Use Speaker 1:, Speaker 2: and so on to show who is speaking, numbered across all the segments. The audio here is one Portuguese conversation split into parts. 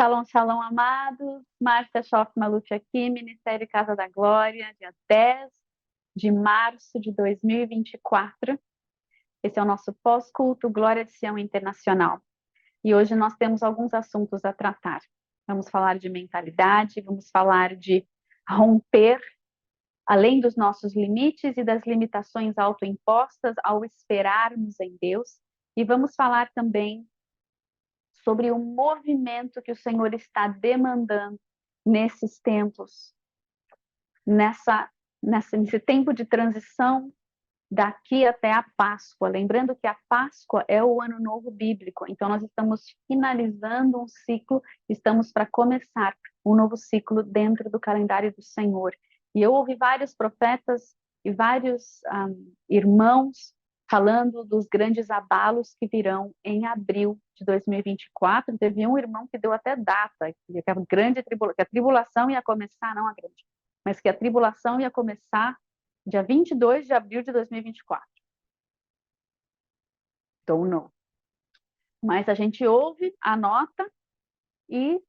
Speaker 1: Shalom, shalom, amados. Márcia Schoff Maluf aqui, Ministério Casa da Glória, dia 10 de março de 2024. Esse é o nosso pós-culto Glória de Sião Internacional. E hoje nós temos alguns assuntos a tratar. Vamos falar de mentalidade, vamos falar de romper além dos nossos limites e das limitações autoimpostas ao esperarmos em Deus. E vamos falar também sobre o movimento que o Senhor está demandando nesses tempos, nesse tempo de transição daqui até a Páscoa. Lembrando que a Páscoa é o Ano Novo Bíblico, então nós estamos finalizando um ciclo, estamos para começar um novo ciclo dentro do calendário do Senhor. E eu ouvi vários profetas e vários irmãos falando dos grandes abalos que virão em abril de 2024. Teve um irmão que deu até data, que a tribulação ia começar, não a grande, mas que a tribulação ia começar dia 22 de abril de 2024. Don't know. Mas a gente ouve, anota e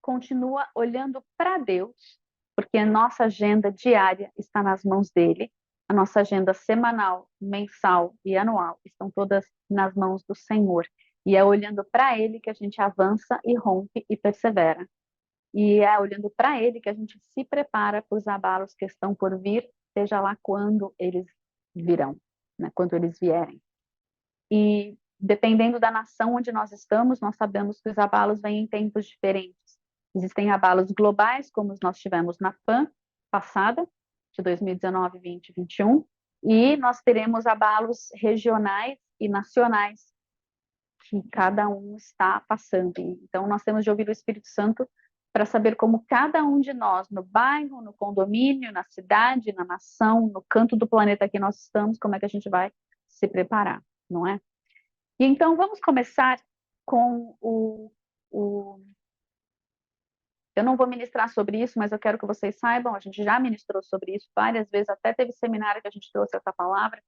Speaker 1: continua olhando para Deus, porque a nossa agenda diária está nas mãos dele, a nossa agenda semanal, mensal e anual estão todas nas mãos do Senhor. E é olhando para ele que a gente avança e rompe e persevera. E é olhando para ele que a gente se prepara para os abalos que estão por vir, seja lá quando eles virão, né? Quando eles vierem. E dependendo da nação onde nós estamos, nós sabemos que os abalos vêm em tempos diferentes. Existem abalos globais, como nós tivemos na PAN passada, de 2019, 20 e 21, e nós teremos abalos regionais e nacionais, que cada um está passando. Então, nós temos de ouvir o Espírito Santo para saber como cada um de nós, no bairro, no condomínio, na cidade, na nação, no canto do planeta que nós estamos, como é que a gente vai se preparar, não é? E então, vamos começar com eu não vou ministrar sobre isso, mas eu quero que vocês saibam, a gente já ministrou sobre isso várias vezes, até teve seminário que a gente trouxe essa palavra,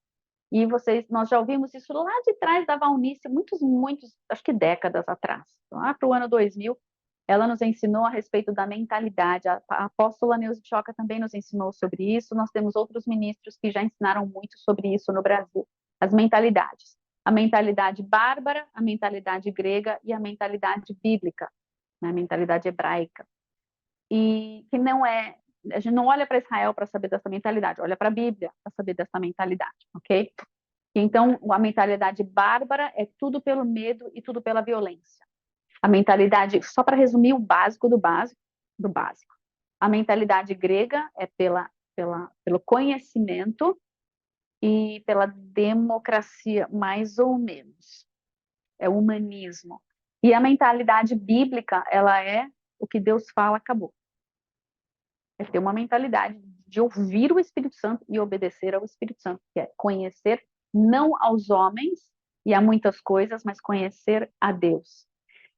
Speaker 1: e nós já ouvimos isso lá de trás da Valnice, muitos, acho que décadas atrás, lá para o ano 2000, ela nos ensinou a respeito da mentalidade, a apóstola Neuza Choca também nos ensinou sobre isso, nós temos outros ministros que já ensinaram muito sobre isso no Brasil, as mentalidades. A mentalidade bárbara, a mentalidade grega e a mentalidade bíblica, né, a mentalidade hebraica. E que não é, a gente não olha para Israel para saber dessa mentalidade, olha para a Bíblia para saber dessa mentalidade, ok? Então, a mentalidade bárbara é tudo pelo medo e tudo pela violência. A mentalidade, só para resumir o básico do básico, do básico. A mentalidade grega é pelo conhecimento e pela democracia, mais ou menos. É o humanismo. E a mentalidade bíblica, ela é o que Deus fala, acabou. É ter uma mentalidade de ouvir o Espírito Santo e obedecer ao Espírito Santo, que é conhecer não aos homens e a muitas coisas, mas conhecer a Deus.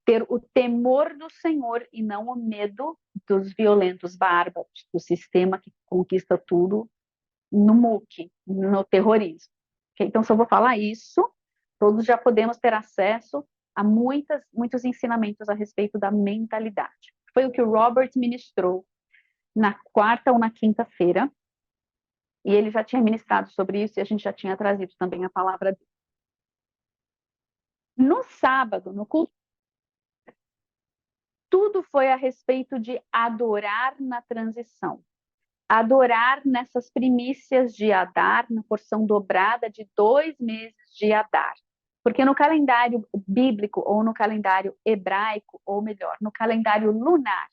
Speaker 1: Ter o temor do Senhor e não o medo dos violentos bárbaros, do sistema que conquista tudo no muque, no terrorismo. Okay? Então, se eu vou falar isso, todos já podemos ter acesso a muitos ensinamentos a respeito da mentalidade. Foi o que o Robert ministrou na quarta ou na quinta-feira, e ele já tinha ministrado sobre isso e a gente já tinha trazido também a palavra dele. No sábado, no culto, tudo foi a respeito de adorar na transição. Adorar nessas primícias de Adar, na porção dobrada de 2 meses de Adar. Porque no calendário bíblico, ou no calendário hebraico, ou melhor, no calendário lunar,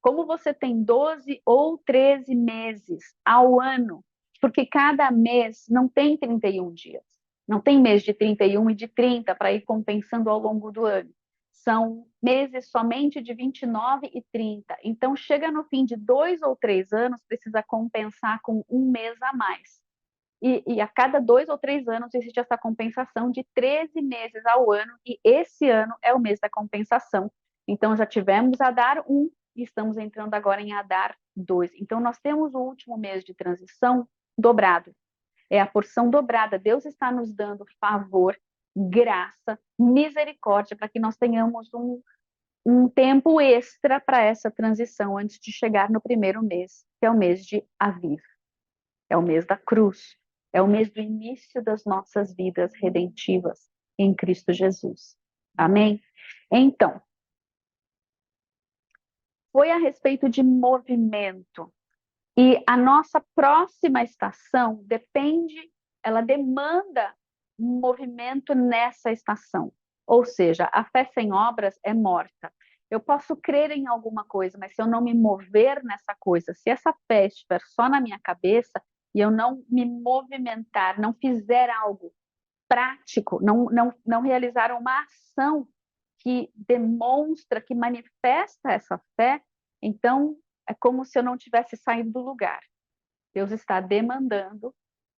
Speaker 1: como você tem 12 ou 13 meses ao ano, porque cada mês não tem 31 dias, não tem mês de 31 e de 30 para ir compensando ao longo do ano. São meses somente de 29 e 30. Então, chega no fim de 2 ou 3 anos, precisa compensar com um mês a mais. E a cada 2 ou 3 anos existe essa compensação de 13 meses ao ano, e esse ano é o mês da compensação. Então, já tivemos Adar 1 e estamos entrando agora em Adar 2. Então, nós temos o último mês de transição dobrado. É a porção dobrada. Deus está nos dando favor, graça, misericórdia, para que nós tenhamos um tempo extra para essa transição antes de chegar no primeiro mês, que é o mês de Aviv, é o mês da cruz, é o mês do início das nossas vidas redentivas em Cristo Jesus. Amém? Então, foi a respeito de movimento. E a nossa próxima estação ela demanda um movimento nessa estação. Ou seja, a fé sem obras é morta. Eu posso crer em alguma coisa, mas se eu não me mover nessa coisa, se essa fé estiver só na minha cabeça e eu não me movimentar, não fizer algo prático, não realizar uma ação que demonstra, que manifesta essa fé, então é como se eu não tivesse saído do lugar. Deus está demandando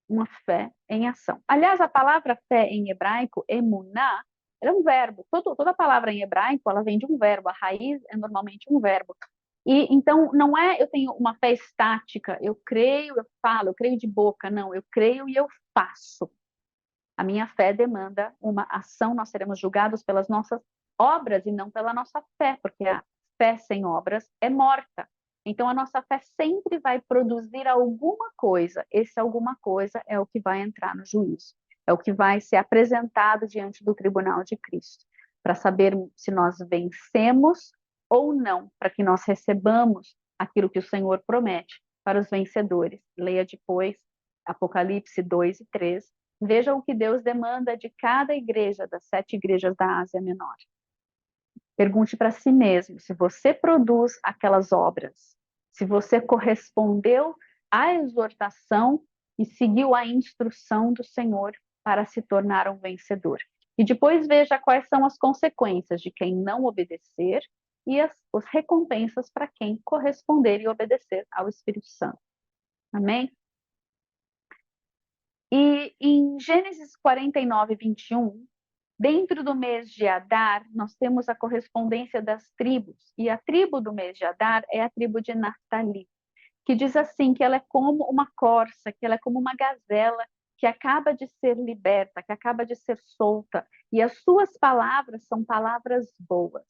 Speaker 1: uma fé em ação. Aliás, a palavra fé em hebraico, emuná, é um verbo. Toda palavra em hebraico, ela vem de um verbo. A raiz é normalmente um verbo. E então não é eu tenho uma fé estática, eu creio, eu falo, eu creio de boca, não, eu creio e eu faço. A minha fé demanda uma ação, nós seremos julgados pelas nossas obras e não pela nossa fé, porque a fé sem obras é morta. Então, a nossa fé sempre vai produzir alguma coisa. Esse alguma coisa é o que vai entrar no juízo. É o que vai ser apresentado diante do tribunal de Cristo, para saber se nós vencemos ou não, para que nós recebamos aquilo que o Senhor promete para os vencedores. Leia depois Apocalipse 2 e 3. Veja o que Deus demanda de cada igreja, das 7 igrejas da Ásia Menor. Pergunte para si mesmo se você produz aquelas obras, se você correspondeu à exortação e seguiu a instrução do Senhor para se tornar um vencedor. E depois veja quais são as consequências de quem não obedecer e as recompensas para quem corresponder e obedecer ao Espírito Santo. Amém? E em Gênesis 49, 21, dentro do mês de Adar, nós temos a correspondência das tribos. E a tribo do mês de Adar é a tribo de Naftali, que diz assim, que ela é como uma corça, que ela é como uma gazela que acaba de ser liberta, que acaba de ser solta. E as suas palavras são palavras boas.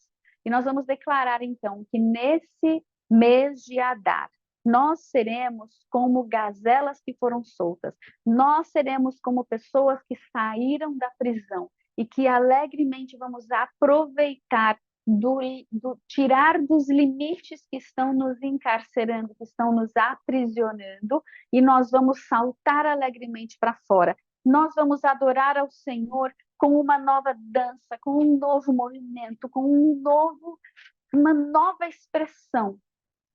Speaker 1: E nós vamos declarar, então, que nesse mês de Adar, nós seremos como gazelas que foram soltas. Nós seremos como pessoas que saíram da prisão e que alegremente vamos aproveitar tirar dos limites que estão nos encarcerando, que estão nos aprisionando, e nós vamos saltar alegremente para fora. Nós vamos adorar ao Senhor com uma nova dança, com um novo movimento, com uma nova expressão.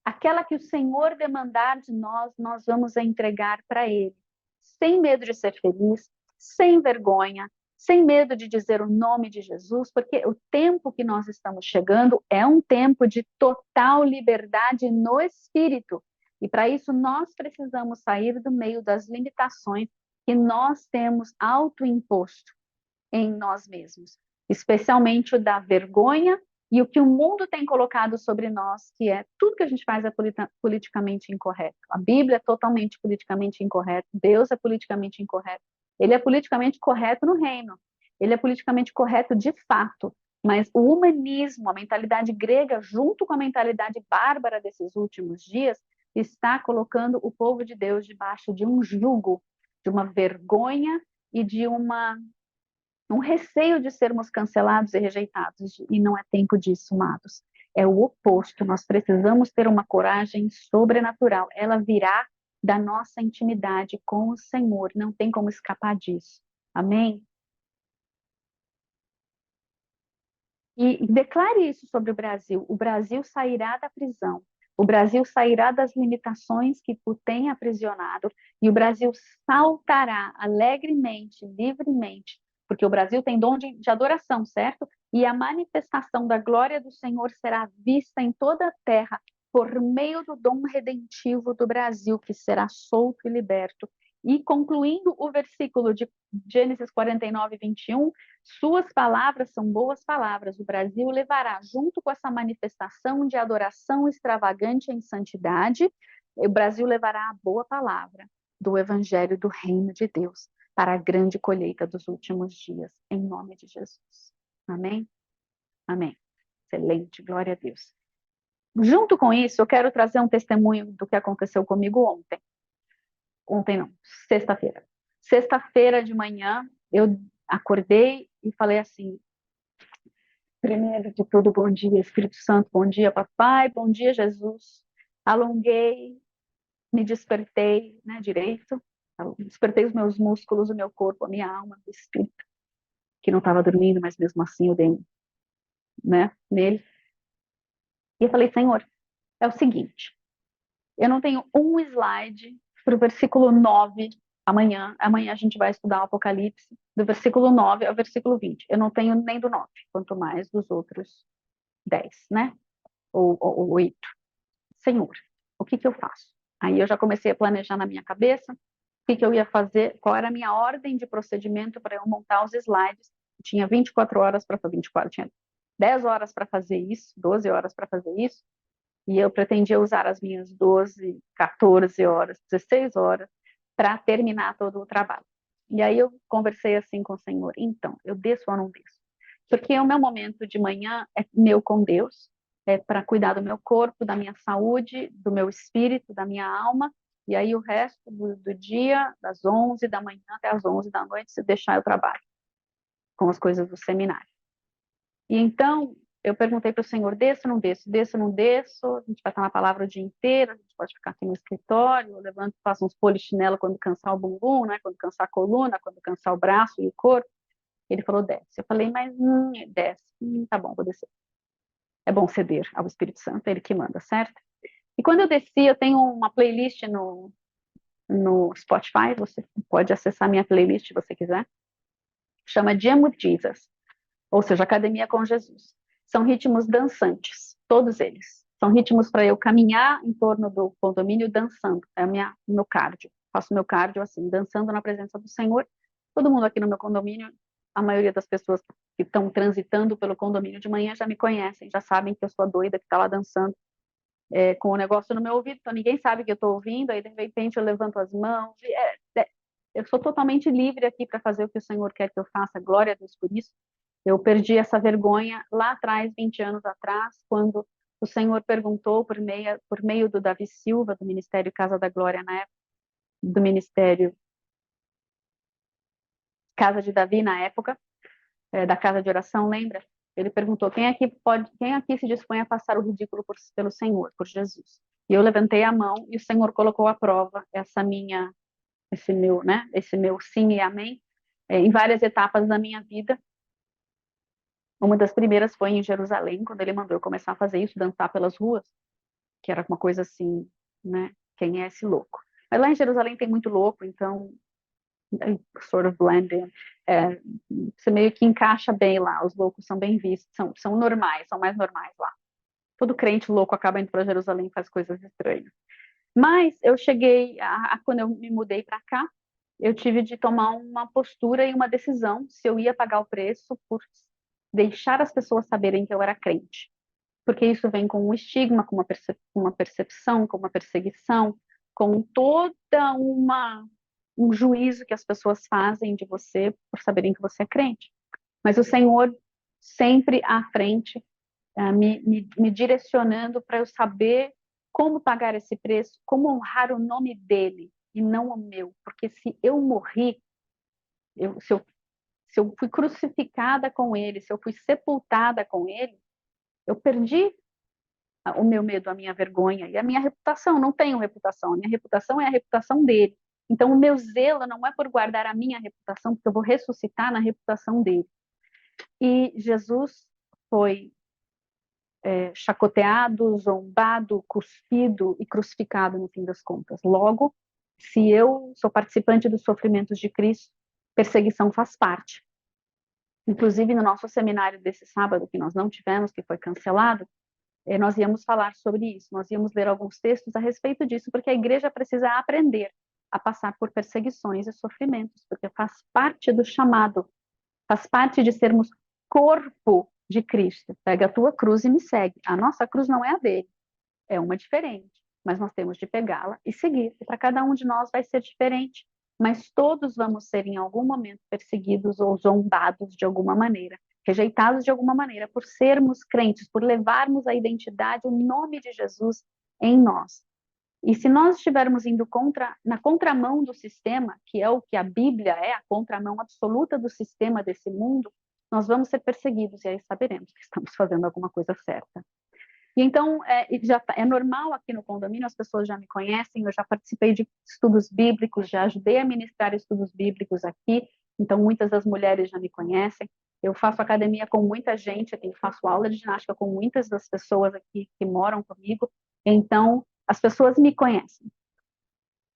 Speaker 1: Aquela que o Senhor demandar de nós, nós vamos entregar para Ele, sem medo de ser feliz, sem vergonha, sem medo de dizer o nome de Jesus, porque o tempo que nós estamos chegando é um tempo de total liberdade no espírito. E para isso nós precisamos sair do meio das limitações que nós temos autoimposto em nós mesmos, especialmente o da vergonha e o que o mundo tem colocado sobre nós, que é tudo que a gente faz é politicamente incorreto. A Bíblia é totalmente politicamente incorreta, Deus é politicamente incorreto. Ele é politicamente correto no reino, ele é politicamente correto de fato, mas o humanismo, a mentalidade grega, junto com a mentalidade bárbara desses últimos dias, está colocando o povo de Deus debaixo de um jugo, de uma vergonha e de um receio de sermos cancelados e rejeitados, e não é tempo disso, amados. É o oposto, nós precisamos ter uma coragem sobrenatural, ela virá da nossa intimidade com o Senhor, não tem como escapar disso. Amém? E declare isso sobre o Brasil sairá da prisão, o Brasil sairá das limitações que o tem aprisionado, e o Brasil saltará alegremente, livremente, porque o Brasil tem dom de adoração, certo? E a manifestação da glória do Senhor será vista em toda a terra por meio do dom redentivo do Brasil, que será solto e liberto. E concluindo o versículo de Gênesis 49, 21, suas palavras são boas palavras. O Brasil levará, junto com essa manifestação de adoração extravagante em santidade, o Brasil levará a boa palavra do Evangelho do Reino de Deus para a grande colheita dos últimos dias, em nome de Jesus. Amém? Amém. excelente, glória a Deus. Junto com isso, eu quero trazer um testemunho do que aconteceu comigo ontem. Ontem não, sexta-feira. Sexta-feira de manhã, eu acordei e falei assim: primeiro de tudo, bom dia, Espírito Santo, bom dia, papai, bom dia, Jesus. Alonguei, me despertei, né, direito, despertei os meus músculos, o meu corpo, a minha alma, o espírito, que não estava dormindo, mas mesmo assim eu dei, né, nele. E eu falei: Senhor, é o seguinte, eu não tenho um slide para o versículo 9 amanhã. Amanhã a gente vai estudar o Apocalipse, do versículo 9 ao versículo 20. Eu não tenho nem do 9, quanto mais dos outros 10, né? Ou 8. Senhor, o que eu faço? Aí eu já comecei a planejar na minha cabeça o que eu ia fazer, qual era a minha ordem de procedimento para eu montar os slides. Eu tinha 24 horas para fazer, 24, tinha 10 horas para fazer isso, 12 horas para fazer isso, e eu pretendia usar as minhas 12, 14 horas, 16 horas para terminar todo o trabalho. E aí eu conversei assim com o Senhor: então, eu desço ou não desço? Porque o meu momento de manhã é meu com Deus, é para cuidar do meu corpo, da minha saúde, do meu espírito, da minha alma, e aí o resto do dia, das 11 da manhã até as 11 da noite, se deixar eu trabalho com as coisas do seminário. E então, eu perguntei para o Senhor: desço ou não desço? Desço ou não desço? A gente vai estar na palavra o dia inteiro, a gente pode ficar aqui no escritório, eu levanto, faço uns polichinelo quando cansar o bumbum, né? Quando cansar a coluna, quando cansar o braço e o corpo. Ele falou: desce. Eu falei: mas desce. Tá bom, vou descer. É bom ceder ao Espírito Santo, é ele que manda, certo? E quando eu desci, eu tenho uma playlist no Spotify, você pode acessar minha playlist se você quiser, chama Jam with Jesus, ou seja, Academia com Jesus. São ritmos dançantes, todos eles. São ritmos para eu caminhar em torno do condomínio dançando, é meu cardio. Faço meu cardio assim, dançando na presença do Senhor. Todo mundo aqui no meu condomínio, a maioria das pessoas que estão transitando pelo condomínio de manhã já me conhecem, já sabem que eu sou a doida que está lá dançando com o negócio no meu ouvido, então ninguém sabe que eu estou ouvindo, aí de repente eu levanto as mãos, eu sou totalmente livre aqui para fazer o que o Senhor quer que eu faça, glória a Deus por isso. Eu perdi essa vergonha lá atrás, 20 anos atrás, quando o Senhor perguntou por meio do Davi Silva, do Ministério Casa da Glória na época, do Ministério Casa de Davi na época, da Casa de Oração, lembra? Ele perguntou: quem aqui se dispõe a passar o ridículo pelo Senhor, por Jesus? E eu levantei a mão e o Senhor colocou à prova esse meu sim e amém, em várias etapas da minha vida. Uma das primeiras foi em Jerusalém, quando ele mandou eu começar a fazer isso, dançar pelas ruas, que era uma coisa assim, né? Quem é esse louco? Mas lá em Jerusalém tem muito louco, então sort of blending, você meio que encaixa bem lá, os loucos são bem vistos, são normais, são mais normais lá. Todo crente louco acaba indo para Jerusalém e faz coisas estranhas. Mas eu cheguei, quando eu me mudei para cá, eu tive de tomar uma postura e uma decisão se eu ia pagar o preço por deixar as pessoas saberem que eu era crente. Porque isso vem com um estigma, com uma percepção, com uma perseguição, com toda um juízo que as pessoas fazem de você por saberem que você é crente. Mas o Senhor sempre à frente, me direcionando para eu saber como pagar esse preço, como honrar o nome dele e não o meu. Porque se eu morri, se eu fui crucificada com ele, se eu fui sepultada com ele, eu perdi o meu medo, a minha vergonha e a minha reputação. Não tenho reputação, a minha reputação é a reputação dele. Então, o meu zelo não é por guardar a minha reputação, porque eu vou ressuscitar na reputação dele. E Jesus foi chacoteado, zombado, cuspido e crucificado no fim das contas. Logo, se eu sou participante dos sofrimentos de Cristo, perseguição faz parte. Inclusive, no nosso seminário desse sábado, que nós não tivemos, que foi cancelado, nós íamos falar sobre isso, nós íamos ler alguns textos a respeito disso, porque a igreja precisa aprender a passar por perseguições e sofrimentos, porque faz parte do chamado, faz parte de sermos corpo de Cristo. Pega a tua cruz e me segue. A nossa cruz não é a dele, é uma diferente, mas nós temos de pegá-la e seguir. E para cada um de nós vai ser diferente, mas todos vamos ser em algum momento perseguidos ou zombados de alguma maneira. rejeitados de alguma maneira, por sermos crentes, por levarmos a identidade, o nome de Jesus em nós. E se nós estivermos indo na contramão do sistema, que é o que a Bíblia é, a contramão absoluta do sistema desse mundo, nós vamos ser perseguidos, e aí saberemos que estamos fazendo alguma coisa certa. E então, é normal aqui no condomínio, as pessoas já me conhecem, eu já participei de estudos bíblicos, já ajudei a ministrar estudos bíblicos aqui, então muitas das mulheres já me conhecem. Eu faço academia com muita gente, eu faço aula de ginástica com muitas das pessoas aqui que moram comigo, então as pessoas me conhecem.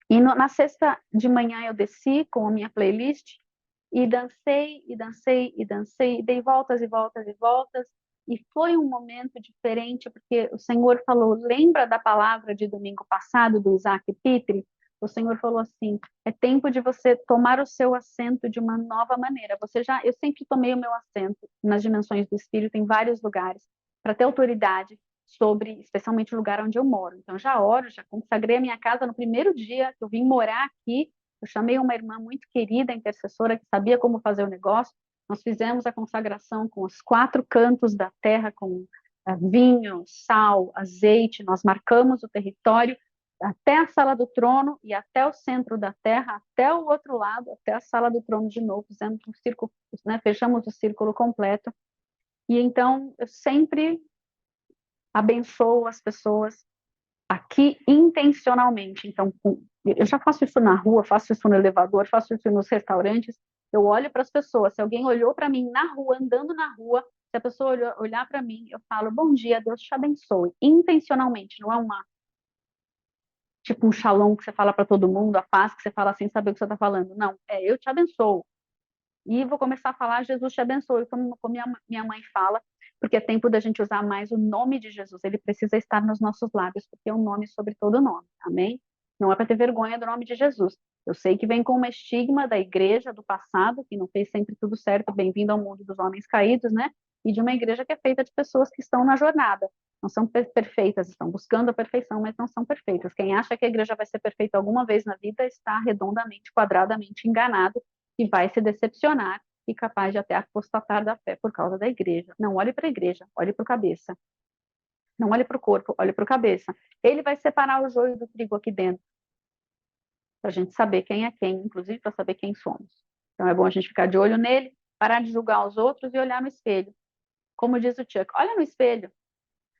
Speaker 1: E na sexta de manhã eu desci com a minha playlist e dancei, e dancei, e dancei, e dei voltas e voltas e voltas, e foi um momento diferente, porque o Senhor falou, lembra da palavra de domingo passado, do Isaac Pitre? O Senhor falou assim, é tempo de você tomar o seu assento de uma nova maneira. Eu sempre tomei o meu assento nas dimensões do Espírito em vários lugares, para ter autoridade sobre, especialmente o lugar onde eu moro. Então, já oro, já consagrei a minha casa no primeiro dia que eu vim morar aqui. Eu chamei uma irmã muito querida, intercessora, que sabia como fazer o negócio. Nós fizemos a consagração com os 4 cantos da terra, com vinho, sal, azeite. Nós marcamos o território até a sala do trono e até o centro da terra, até o outro lado, até a sala do trono de novo, fizemos um círculo, né, fechamos o círculo completo. E então, eu sempre abençoo as pessoas aqui intencionalmente. Então, eu já faço isso na rua, faço isso no elevador, faço isso nos restaurantes. Eu olho para as pessoas. Se alguém olhou para mim na rua, andando na rua, se a pessoa olhar para mim, eu falo, bom dia, Deus te abençoe. Intencionalmente, não é tipo um shalom que você fala para todo mundo, a paz que você fala sem saber o que você está falando. Não, eu te abençoo. E vou começar a falar, Jesus te abençoe, como minha mãe fala, porque é tempo da gente usar mais o nome de Jesus. Ele precisa estar nos nossos lábios, porque é um nome sobre todo nome. Amém? Não é para ter vergonha do nome de Jesus. Eu sei que vem com uma estigma da igreja do passado, que não fez sempre tudo certo, bem-vindo ao mundo dos homens caídos, né? E de uma igreja que é feita de pessoas que estão na jornada. Não são perfeitas, estão buscando a perfeição, mas não são perfeitas. Quem acha que a igreja vai ser perfeita alguma vez na vida está redondamente, quadradamente enganado e vai se decepcionar e capaz de até apostatar da fé por causa da igreja. Não olhe para a igreja, olhe para o cabeça. Não olhe para o corpo, olhe para o cabeça. Ele vai separar o joio do trigo aqui dentro, para a gente saber quem é quem, inclusive para saber quem somos. Então é bom a gente ficar de olho nele, parar de julgar os outros e olhar no espelho. Como diz o Chuck, olha no espelho.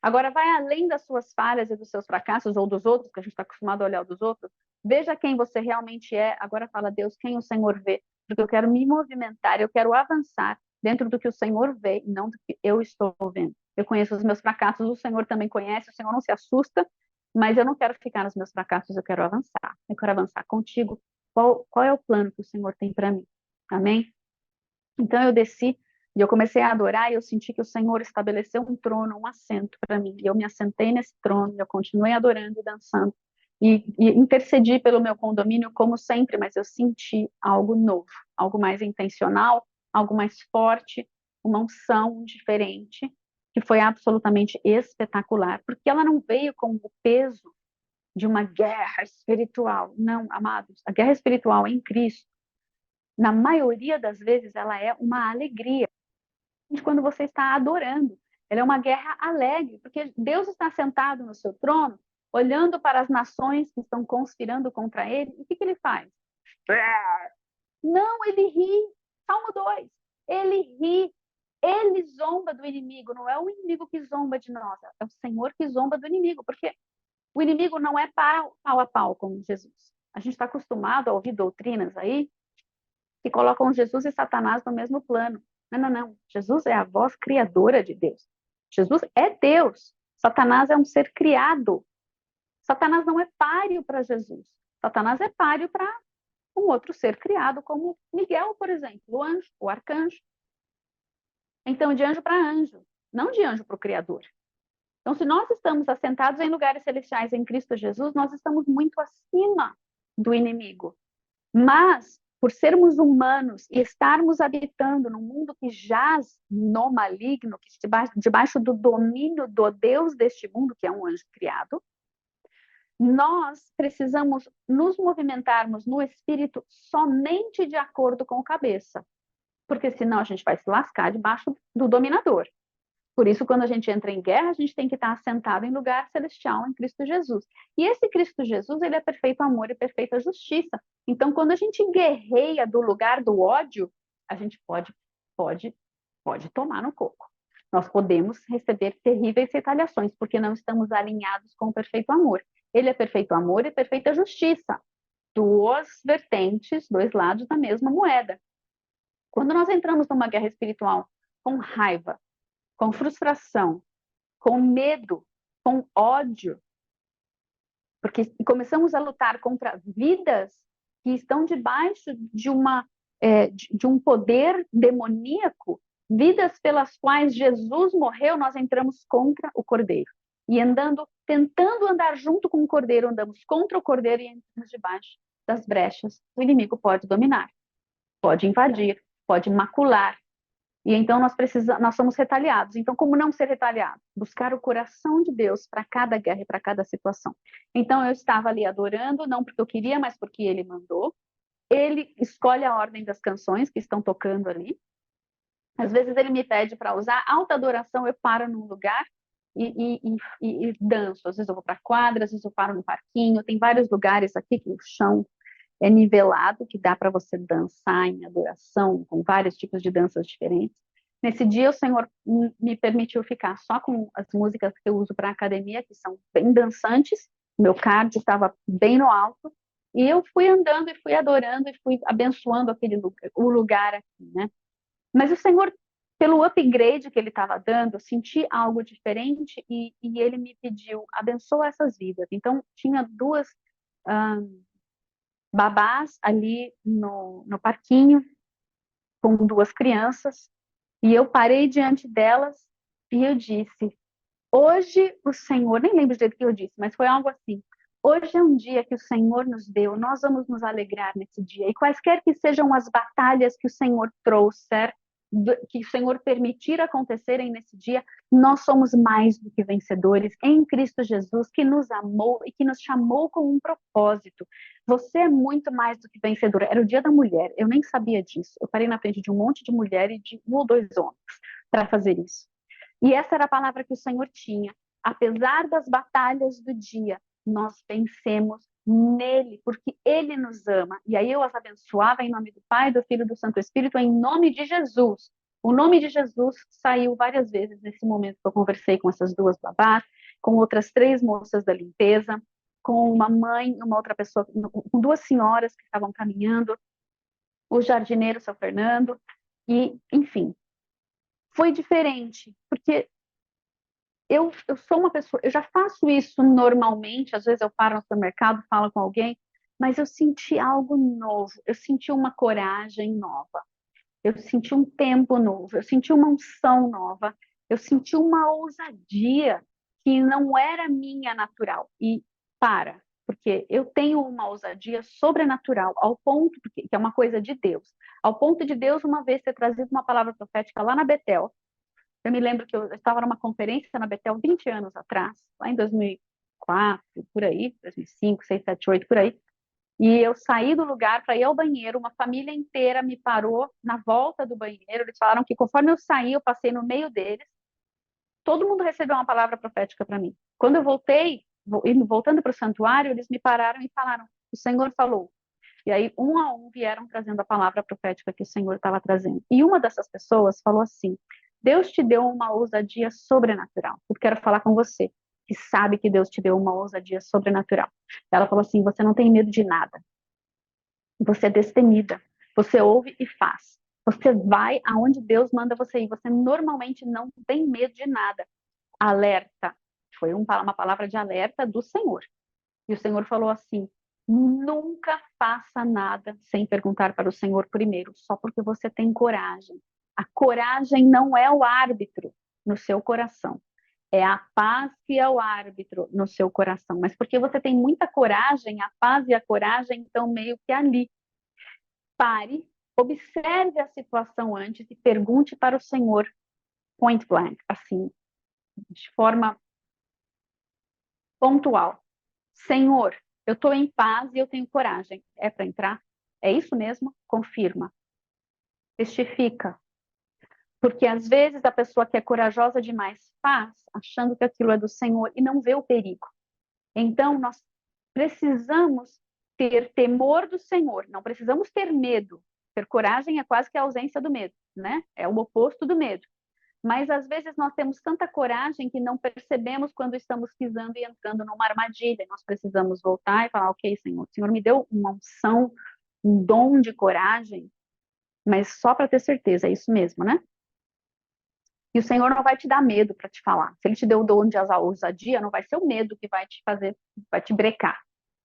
Speaker 1: Agora vai além das suas falhas e dos seus fracassos, ou dos outros, que a gente está acostumado a olhar dos outros. Veja quem você realmente é. Agora fala, Deus, quem o Senhor vê. Porque eu quero me movimentar, eu quero avançar dentro do que o Senhor vê e não do que eu estou vendo. Eu conheço os meus fracassos, o Senhor também conhece, o Senhor não se assusta, mas eu não quero ficar nos meus fracassos, eu quero avançar. Eu quero avançar contigo. Qual é o plano que o Senhor tem para mim? Amém? Então eu desci e eu comecei a adorar e eu senti que o Senhor estabeleceu um trono, um assento para mim. E eu me assentei nesse trono, e eu continuei adorando e dançando. E intercedi pelo meu condomínio como sempre, mas eu senti algo novo, algo mais intencional, algo mais forte, uma unção diferente, que foi absolutamente espetacular, porque ela não veio com o peso de uma guerra espiritual. Não, amados, a guerra espiritual em Cristo, na maioria das vezes, ela é uma alegria quando você está adorando. Ela é uma guerra alegre, porque Deus está sentado no seu trono, olhando para as nações que estão conspirando contra ele, e o que ele faz? Não, ele ri. Salmo 2. Ele ri. Ele zomba do inimigo, não é o inimigo que zomba de nós, é o Senhor que zomba do inimigo, porque o inimigo não é pau a pau com Jesus. A gente está acostumado a ouvir doutrinas aí que colocam Jesus e Satanás no mesmo plano. Não, não, não. Jesus é a voz criadora de Deus. Jesus é Deus. Satanás é um ser criado. Satanás não é páreo para Jesus. Satanás é páreo para um outro ser criado, como Miguel, por exemplo, o anjo, o arcanjo. Então, de anjo para anjo, não de anjo para o Criador. Então, se nós estamos assentados em lugares celestiais em Cristo Jesus, nós estamos muito acima do inimigo. Mas, por sermos humanos e estarmos habitando num mundo que jaz no maligno, que debaixo do domínio do Deus deste mundo, que é um anjo criado, nós precisamos nos movimentarmos no espírito somente de acordo com a cabeça. porque senão a gente vai se lascar debaixo do dominador. Por isso, quando a gente entra em guerra, a gente tem que estar assentado em lugar celestial em Cristo Jesus. E esse Cristo Jesus, ele é perfeito amor e perfeita justiça. Então, quando a gente guerreia do lugar do ódio, a gente pode tomar no coco. Nós podemos receber terríveis retaliações, porque não estamos alinhados com o perfeito amor. Ele é perfeito amor e perfeita justiça. Duas vertentes, dois lados da mesma moeda. Quando nós entramos numa guerra espiritual com raiva, com frustração, com medo, com ódio, porque começamos a lutar contra vidas que estão debaixo de um poder demoníaco, vidas pelas quais Jesus morreu, nós entramos contra o Cordeiro. E tentando andar junto com o Cordeiro, andamos contra o Cordeiro e entramos debaixo das brechas. O inimigo pode dominar, pode invadir, pode macular. E então nós somos retaliados. Então, como não ser retaliado? Buscar o coração de Deus para cada guerra e para cada situação. Então, eu estava ali adorando, não porque eu queria, mas porque Ele mandou. Ele escolhe a ordem das canções que estão tocando ali. Às vezes Ele me pede para usar alta adoração, eu paro num lugar e danço. Às vezes eu vou para a quadra, às vezes eu paro no parquinho. Tem vários lugares aqui que o chão é nivelado, que dá para você dançar em adoração, com vários tipos de danças diferentes. Nesse dia, o Senhor me permitiu ficar só com as músicas que eu uso para a academia, que são bem dançantes, meu cardio estava bem no alto, e eu fui andando e fui adorando e fui abençoando o lugar aqui, né? Mas o Senhor, pelo upgrade que Ele estava dando, eu senti algo diferente e Ele me pediu, abençoa essas vidas. Então, tinha duas babás ali no parquinho, com duas crianças, e eu parei diante delas e eu disse: hoje o Senhor, nem lembro do que eu disse, mas foi algo assim. Hoje é um dia que o Senhor nos deu, nós vamos nos alegrar nesse dia. E quaisquer que sejam as batalhas que o Senhor trouxer, que o Senhor permitir acontecerem nesse dia, nós somos mais do que vencedores em Cristo Jesus, que nos amou e que nos chamou com um propósito. Você é muito mais do que vencedora. Era o dia da mulher, eu nem sabia disso. Eu parei na frente de um monte de mulher e de um ou dois homens para fazer isso. E essa era a palavra que o Senhor tinha. Apesar das batalhas do dia, nós vencemos nele, porque ele nos ama. E aí eu as abençoava em nome do Pai, do Filho e do Santo Espírito, em nome de Jesus. O nome de Jesus saiu várias vezes nesse momento que eu conversei com essas duas babás, com outras três moças da limpeza, com uma mãe, uma outra pessoa, com duas senhoras que estavam caminhando, o jardineiro, seu Fernando, e, enfim, foi diferente, porque eu sou uma pessoa, eu já faço isso normalmente, às vezes eu paro no supermercado, falo com alguém, mas eu senti algo novo, eu senti uma coragem nova, eu senti um tempo novo, eu senti uma unção nova, eu senti uma ousadia que não era minha natural. E porque eu tenho uma ousadia sobrenatural, ao ponto, que é uma coisa de Deus, ao ponto de Deus uma vez ter trazido uma palavra profética lá na Betel. Eu me lembro que eu estava numa conferência na Betel 20 anos atrás, lá em 2004, por aí, 2005, 6, 7, 8, por aí. E eu saí do lugar para ir ao banheiro, uma família inteira me parou na volta do banheiro. Eles falaram que conforme eu saí, eu passei no meio deles. Todo mundo recebeu uma palavra profética para mim. Quando eu voltei, voltando para o santuário, eles me pararam e falaram: o Senhor falou. E aí, um a um, vieram trazendo a palavra profética que o Senhor estava trazendo. E uma dessas pessoas falou assim: Deus te deu uma ousadia sobrenatural. Eu quero falar com você, que sabe que Deus te deu uma ousadia sobrenatural. Ela falou assim: você não tem medo de nada. Você é destemida. Você ouve e faz. Você vai aonde Deus manda você ir. Você normalmente não tem medo de nada. Alerta. Foi uma palavra de alerta do Senhor. E o Senhor falou assim: nunca faça nada sem perguntar para o Senhor primeiro, só porque você tem coragem. A coragem não é o árbitro no seu coração. É a paz que é o árbitro no seu coração. Mas porque você tem muita coragem, a paz e a coragem estão meio que ali. Pare, observe a situação antes e pergunte para o Senhor point blank, assim, de forma pontual. Senhor, eu estou em paz e eu tenho coragem. É para entrar? É isso mesmo? Confirma. testifica. Porque às vezes a pessoa que é corajosa demais faz, achando que aquilo é do Senhor e não vê o perigo. Então, nós precisamos ter temor do Senhor, não precisamos ter medo. Ter coragem é quase que a ausência do medo, né? É o oposto do medo. Mas às vezes nós temos tanta coragem que não percebemos quando estamos pisando e entrando numa armadilha. Nós precisamos voltar e falar: ok, Senhor, o Senhor me deu uma unção, um dom de coragem, mas só para ter certeza, é isso mesmo, né? E o Senhor não vai te dar medo para te falar. Se Ele te deu o dom de ousadia, não vai ser o medo que vai te fazer, vai te brecar,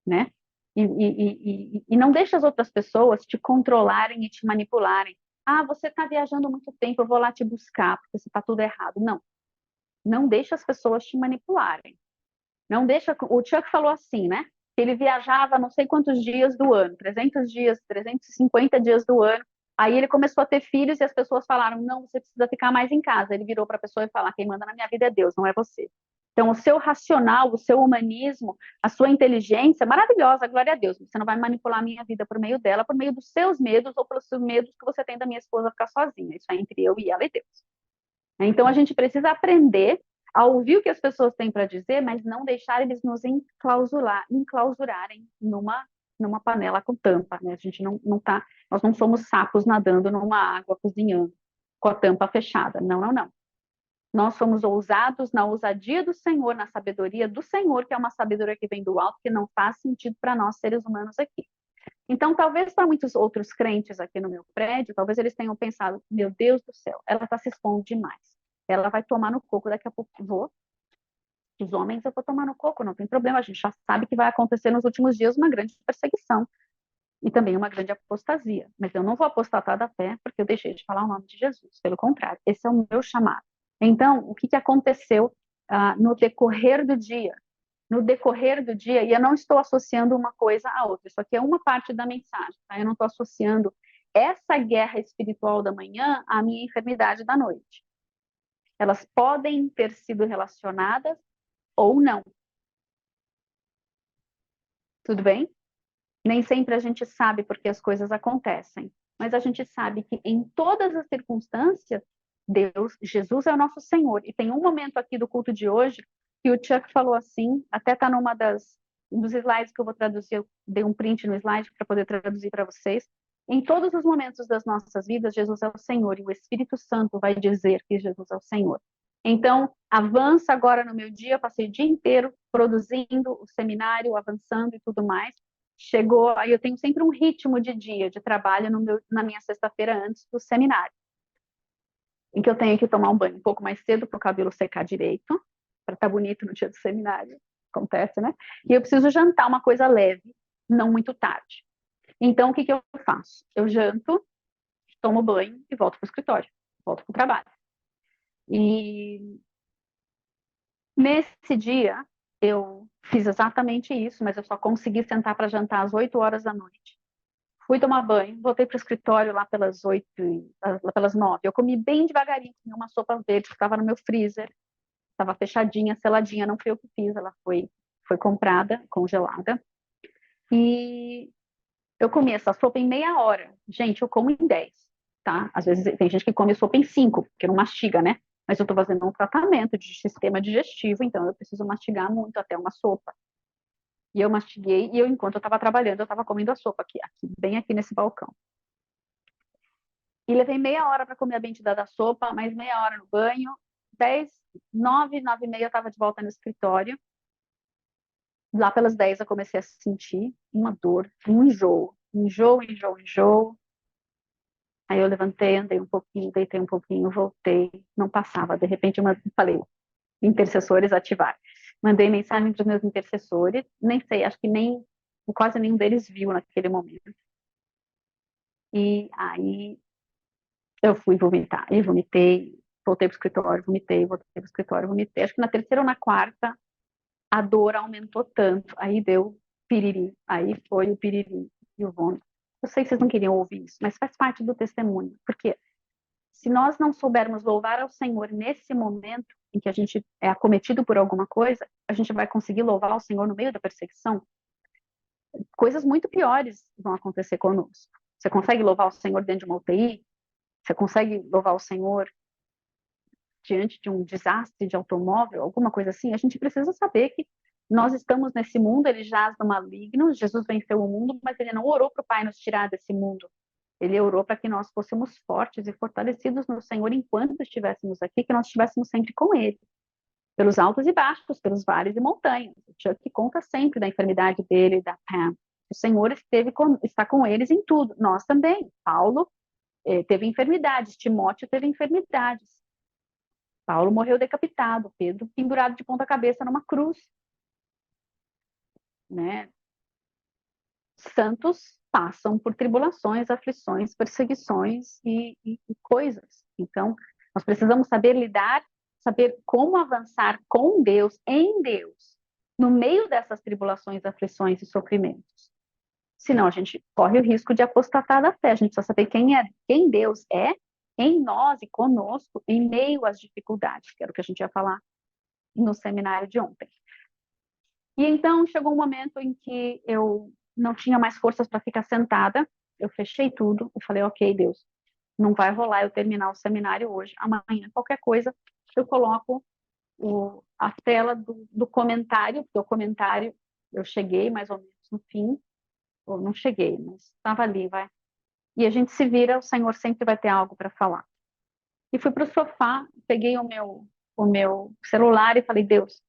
Speaker 1: né? E não deixa as outras pessoas te controlarem e te manipularem. Ah, você está viajando muito tempo, eu vou lá te buscar, porque você está tudo errado. Não, não deixa as pessoas te manipularem. Não deixa. O Chuck falou assim, né? Que ele viajava não sei quantos dias do ano, 300 dias, 350 dias do ano. Aí ele começou a ter filhos e as pessoas falaram: não, você precisa ficar mais em casa. Ele virou para a pessoa e falou: quem manda na minha vida é Deus, não é você. Então, o seu racional, o seu humanismo, a sua inteligência, maravilhosa, glória a Deus. Você não vai manipular a minha vida por meio dela, por meio dos seus medos ou pelos medos que você tem da minha esposa ficar sozinha. Isso é entre eu e ela e Deus. Então, a gente precisa aprender a ouvir o que as pessoas têm para dizer, mas não deixar eles nos enclausurarem numa panela com tampa, né? A gente não tá, nós não somos sapos nadando numa água cozinhando com a tampa fechada. Não, não, não. Nós somos ousados na ousadia do Senhor, na sabedoria do Senhor, que é uma sabedoria que vem do alto, que não faz sentido para nós seres humanos aqui. Então, talvez para muitos outros crentes aqui no meu prédio, talvez eles tenham pensado: meu Deus do céu, ela está se expondo demais. Ela vai tomar no coco, daqui a pouco vou. Os homens eu vou tomar no coco, não tem problema, a gente já sabe que vai acontecer nos últimos dias uma grande perseguição e também uma grande apostasia. Mas eu não vou apostatar da fé porque eu deixei de falar o nome de Jesus. Pelo contrário, esse é o meu chamado. Então, o que aconteceu no decorrer do dia? No decorrer do dia, e eu não estou associando uma coisa à outra, isso aqui é uma parte da mensagem, tá? Eu não estou associando essa guerra espiritual da manhã à minha enfermidade da noite. Elas podem ter sido relacionadas ou não. Tudo bem? Nem sempre a gente sabe porque as coisas acontecem, mas a gente sabe que em todas as circunstâncias, Deus, Jesus é o nosso Senhor. E tem um momento aqui do culto de hoje que o Chuck falou assim, até está dos slides que eu vou traduzir, eu dei um print no slide para poder traduzir para vocês. Em todos os momentos das nossas vidas, Jesus é o Senhor e o Espírito Santo vai dizer que Jesus é o Senhor. Então, avança agora no meu dia, passei o dia inteiro produzindo o seminário, avançando e tudo mais. Chegou, aí eu tenho sempre um ritmo de dia de trabalho na minha sexta-feira antes do seminário, em que eu tenho que tomar um banho um pouco mais cedo para o cabelo secar direito, para estar bonito no dia do seminário, acontece, né? E eu preciso jantar uma coisa leve, não muito tarde. Então, o que eu faço? Eu janto, tomo banho e volto para o escritório, volto para o trabalho. E nesse dia, eu fiz exatamente isso, mas eu só consegui sentar para jantar às 8 horas da noite. Fui tomar banho, voltei para o escritório lá pelas 8, lá pelas 9. Eu comi bem devagarinho, comi uma sopa verde que estava no meu freezer, estava fechadinha, seladinha, não fui eu que fiz, ela foi comprada, congelada. E eu comi essa sopa em meia hora. Gente, eu como em 10, tá? Às vezes tem gente que come sopa em 5, porque não mastiga, né? Mas eu estou fazendo um tratamento de sistema digestivo, então eu preciso mastigar muito até uma sopa. E eu mastiguei, e enquanto eu estava trabalhando, eu estava comendo a sopa bem aqui nesse balcão. E levei meia hora para comer a bendita da sopa, mais meia hora no banho. 10, 9, 9 e meia eu estava de volta no escritório. Lá pelas 10 eu comecei a sentir uma dor, um enjoo. Enjoo, enjoo, enjoo. Aí eu levantei, andei um pouquinho, deitei um pouquinho, voltei. Não passava. De repente eu falei, intercessores ativar. Mandei mensagem para os meus intercessores. Nem sei, acho que quase nenhum deles viu naquele momento. E aí eu fui vomitar. E vomitei, voltei para o escritório, vomitei, voltei para o escritório, vomitei. Acho que na terceira ou na quarta, a dor aumentou tanto. Aí deu piriri. Aí foi o piriri e o vômito. Eu sei que vocês não queriam ouvir isso, mas faz parte do testemunho. Porque se nós não soubermos louvar ao Senhor nesse momento em que a gente é acometido por alguma coisa, a gente vai conseguir louvar ao Senhor no meio da perseguição? Coisas muito piores vão acontecer conosco. Você consegue louvar o Senhor dentro de uma UTI? Você consegue louvar o Senhor diante de um desastre de automóvel, alguma coisa assim? A gente precisa saber que nós estamos nesse mundo, ele jaz no maligno, Jesus venceu o mundo, mas ele não orou para o Pai nos tirar desse mundo. Ele orou para que nós fôssemos fortes e fortalecidos no Senhor enquanto estivéssemos aqui, que nós estivéssemos sempre com Ele, pelos altos e baixos, pelos vales e montanhas. O Chuck conta sempre da enfermidade dele, da Pam. O Senhor está com eles em tudo. Nós também. Paulo teve enfermidades, Timóteo teve enfermidades. Paulo morreu decapitado, Pedro pendurado de ponta cabeça numa cruz, né? Santos passam por tribulações, aflições, perseguições e coisas. Então, nós precisamos saber lidar, saber como avançar com Deus, em Deus, no meio dessas tribulações, aflições e sofrimentos. Senão a gente corre o risco de apostatar da fé. A gente precisa saber quem Deus é em nós e conosco, em meio às dificuldades, que era o que a gente ia falar no seminário de ontem. E então chegou um momento em que eu não tinha mais forças para ficar sentada, eu fechei tudo, eu falei, ok, Deus, não vai rolar eu terminar o seminário hoje, amanhã, qualquer coisa, eu coloco a tela do comentário, porque o comentário, eu cheguei mais ou menos no fim, ou não cheguei, mas estava ali, vai. E a gente se vira, o Senhor sempre vai ter algo para falar. E fui para o sofá, peguei o meu celular e falei, Deus,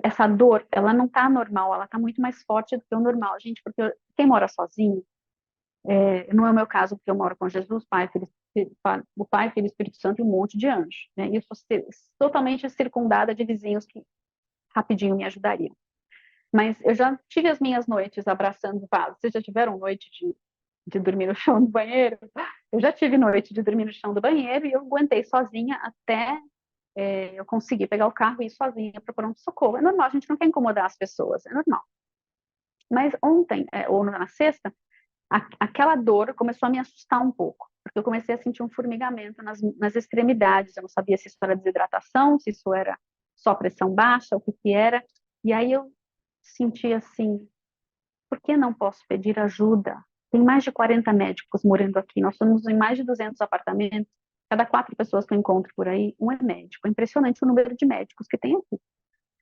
Speaker 1: essa dor, ela não tá normal, ela tá muito mais forte do que o normal, gente, porque quem mora sozinho, não é o meu caso, porque eu moro com Jesus, o Pai, Filho e Espírito Santo e um monte de anjos, né? E eu sou totalmente circundada de vizinhos que rapidinho me ajudariam. Mas eu já tive as minhas noites abraçando vasos. Vocês já tiveram noite de dormir no chão do banheiro? Eu já tive noite de dormir no chão do banheiro e eu aguentei sozinha até eu conseguir pegar o carro e ir sozinha para pronto-socorro. É normal, a gente não quer incomodar as pessoas, é normal. Mas ontem, ou na sexta, aquela dor começou a me assustar um pouco, porque eu comecei a sentir um formigamento nas extremidades. Eu não sabia se isso era desidratação, se isso era só pressão baixa, o que que era. E aí eu senti assim, por que não posso pedir ajuda? Tem mais de 40 médicos morando aqui, nós somos em mais de 200 apartamentos, cada 4 pessoas que eu encontro por aí, um é médico. É impressionante o número de médicos que tem aqui,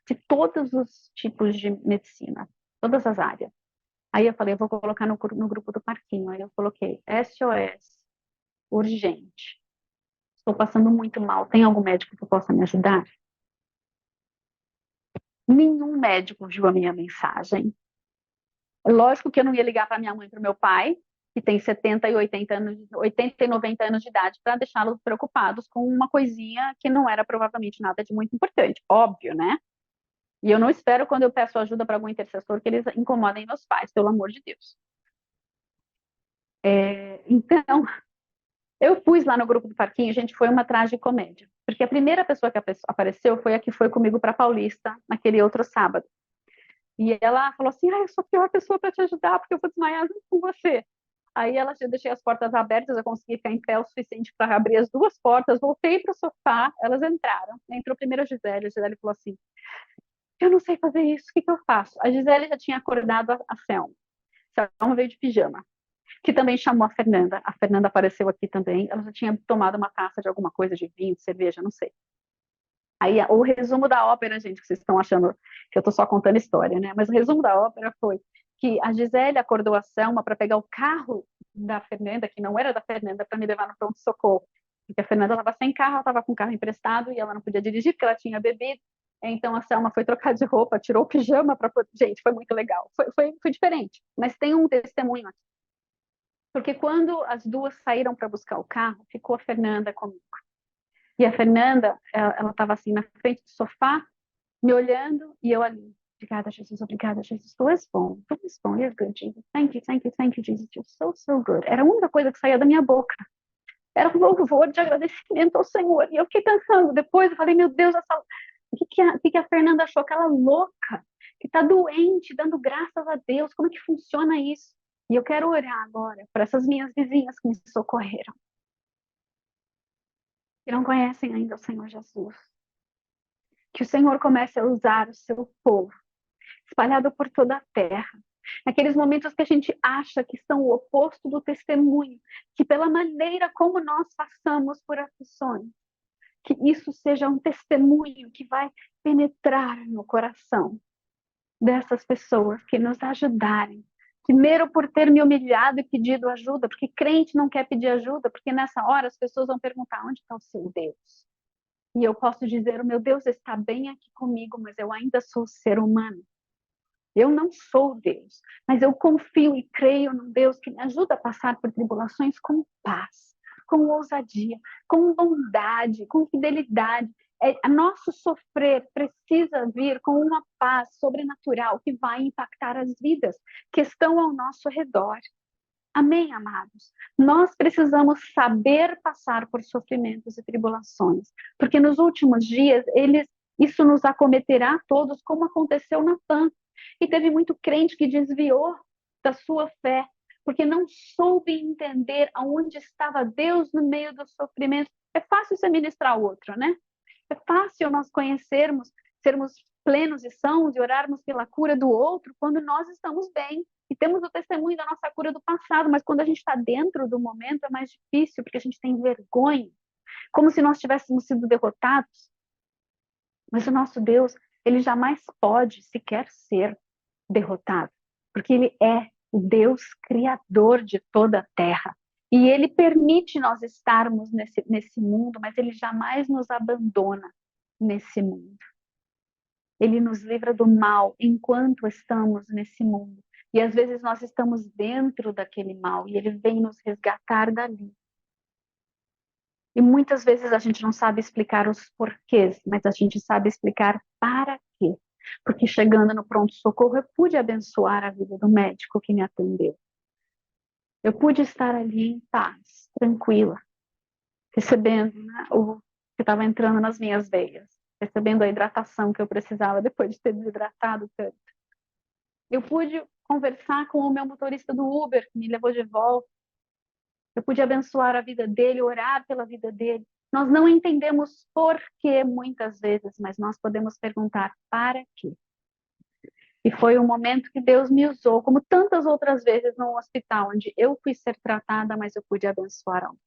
Speaker 1: de todos os tipos de medicina, todas as áreas. Aí eu falei, eu vou colocar no grupo do parquinho. Aí eu coloquei SOS, urgente. Estou passando muito mal. Tem algum médico que possa me ajudar? Nenhum médico viu a minha mensagem. Lógico que eu não ia ligar para minha mãe e para o meu pai, que tem 70 e 80 anos, 80 e 90 anos de idade, para deixá-los preocupados com uma coisinha que não era provavelmente nada de muito importante. Óbvio, né? E eu não espero, quando eu peço ajuda para algum intercessor, que eles incomodem meus pais, pelo amor de Deus. Então, eu pus lá no grupo do parquinho, gente, foi uma tragicomédia. Porque a primeira pessoa que apareceu foi a que foi comigo para Paulista, naquele outro sábado. E ela falou assim, eu sou a pior pessoa para te ajudar, porque eu vou desmaiar junto com você. Aí eu deixei as portas abertas, eu consegui ficar em pé o suficiente para abrir as duas portas, voltei para o sofá, elas entraram. Entrou primeiro a Gisele falou assim, eu não sei fazer isso, o que que eu faço? A Gisele já tinha acordado a Selma. A Selma veio de pijama, que também chamou a Fernanda. A Fernanda apareceu aqui também. Ela já tinha tomado uma taça de alguma coisa, de vinho, de cerveja, não sei. Aí o resumo da ópera, gente, que vocês estão achando que eu estou só contando história, né? Mas o resumo da ópera foi que a Gisele acordou a Selma para pegar o carro da Fernanda, que não era da Fernanda, para me levar no pronto-socorro. Porque a Fernanda estava sem carro, ela estava com o carro emprestado e ela não podia dirigir porque ela tinha bebido. Então a Selma foi trocar de roupa, tirou o pijama para. Gente, foi muito legal. Foi diferente. Mas tem um testemunho aqui. Porque quando as duas saíram para buscar o carro, ficou a Fernanda comigo. E a Fernanda, ela estava assim na frente do sofá, me olhando, e eu ali. Obrigada, Jesus. Tu és bom, you're good, Jesus. Thank you, Jesus. You're so good. Era a única coisa que saía da minha boca. Era um louvor de agradecimento ao Senhor. E eu fiquei pensando, depois eu falei, meu Deus, o que a Fernanda achou? Aquela louca, que está doente, dando graças a Deus. Como é que funciona isso? E eu quero orar agora por essas minhas vizinhas que me socorreram, que não conhecem ainda o Senhor Jesus. Que o Senhor comece a usar o seu povo, espalhado por toda a terra, Naqueles momentos que a gente acha que são o oposto do testemunho, que pela maneira como nós passamos por aflições, que isso seja um testemunho que vai penetrar no coração dessas pessoas que nos ajudarem. Primeiro por ter me humilhado e pedido ajuda, porque crente não quer pedir ajuda, porque nessa hora as pessoas vão perguntar: onde está o seu Deus? E eu posso dizer: o meu Deus está bem aqui comigo, mas eu ainda sou ser humano. Eu não sou Deus, mas eu confio e creio num Deus que me ajuda a passar por tribulações com paz, com ousadia, com bondade, com fidelidade. Nosso sofrer precisa vir com uma paz sobrenatural que vai impactar as vidas que estão ao nosso redor. Amém, amados? Nós precisamos saber passar por sofrimentos e tribulações, porque nos últimos dias isso nos acometerá a todos, como aconteceu na PAN. E teve muito crente que desviou da sua fé, porque não soube entender aonde estava Deus no meio do sofrimento. É fácil você ministrar o outro, né? É fácil nós conhecermos, sermos plenos e sãos e orarmos pela cura do outro quando nós estamos bem. E temos o testemunho da nossa cura do passado, mas quando a gente está dentro do momento é mais difícil, porque a gente tem vergonha, como se nós tivéssemos sido derrotados. Mas o nosso Deus, ele jamais pode sequer ser derrotado, porque ele é o Deus criador de toda a terra. E ele permite nós estarmos nesse mundo, mas ele jamais nos abandona nesse mundo. Ele nos livra do mal enquanto estamos nesse mundo. E às vezes nós estamos dentro daquele mal e ele vem nos resgatar dali. E muitas vezes a gente não sabe explicar os porquês, mas a gente sabe explicar para quê. Porque chegando no pronto-socorro, eu pude abençoar a vida do médico que me atendeu. Eu pude estar ali em paz, tranquila, recebendo, né, o que estava entrando nas minhas veias, recebendo a hidratação que eu precisava depois de ter desidratado tanto. Eu pude conversar com o meu motorista do Uber, que me levou de volta. Eu pude abençoar a vida dele, orar pela vida dele. Nós não entendemos por que muitas vezes, mas nós podemos perguntar para quê. E foi um momento que Deus me usou, como tantas outras vezes no hospital, onde eu fui ser tratada, mas eu pude abençoar alguém.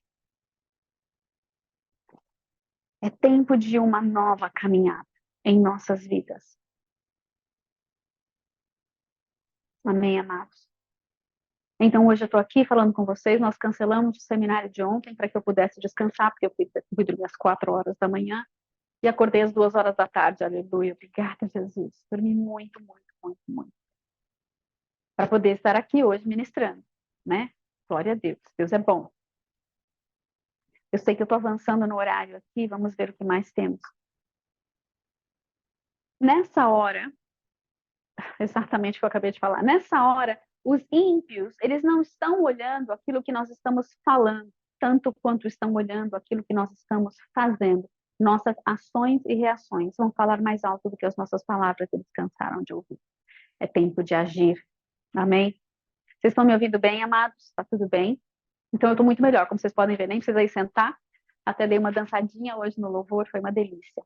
Speaker 1: É tempo de uma nova caminhada em nossas vidas. Amém, amados? Então, hoje eu estou aqui falando com vocês. Nós cancelamos o seminário de ontem para que eu pudesse descansar, porque eu fui dormir às 4 horas da manhã e acordei às 2 horas da tarde. Aleluia. Obrigada, Jesus. Dormi muito, muito, muito, muito. Para poder estar aqui hoje ministrando, né? Glória a Deus. Deus é bom. Eu sei que eu estou avançando no horário aqui. Vamos ver o que mais temos. Nessa hora, exatamente o que eu acabei de falar, nessa hora, os ímpios, eles não estão olhando aquilo que nós estamos falando, tanto quanto estão olhando aquilo que nós estamos fazendo. Nossas ações e reações vão falar mais alto do que as nossas palavras, eles cansaram de ouvir. É tempo de agir. Amém? Vocês estão me ouvindo bem, amados? Está tudo bem? Então eu estou muito melhor, como vocês podem ver, nem precisei sentar. Até dei uma dançadinha hoje no louvor, foi uma delícia.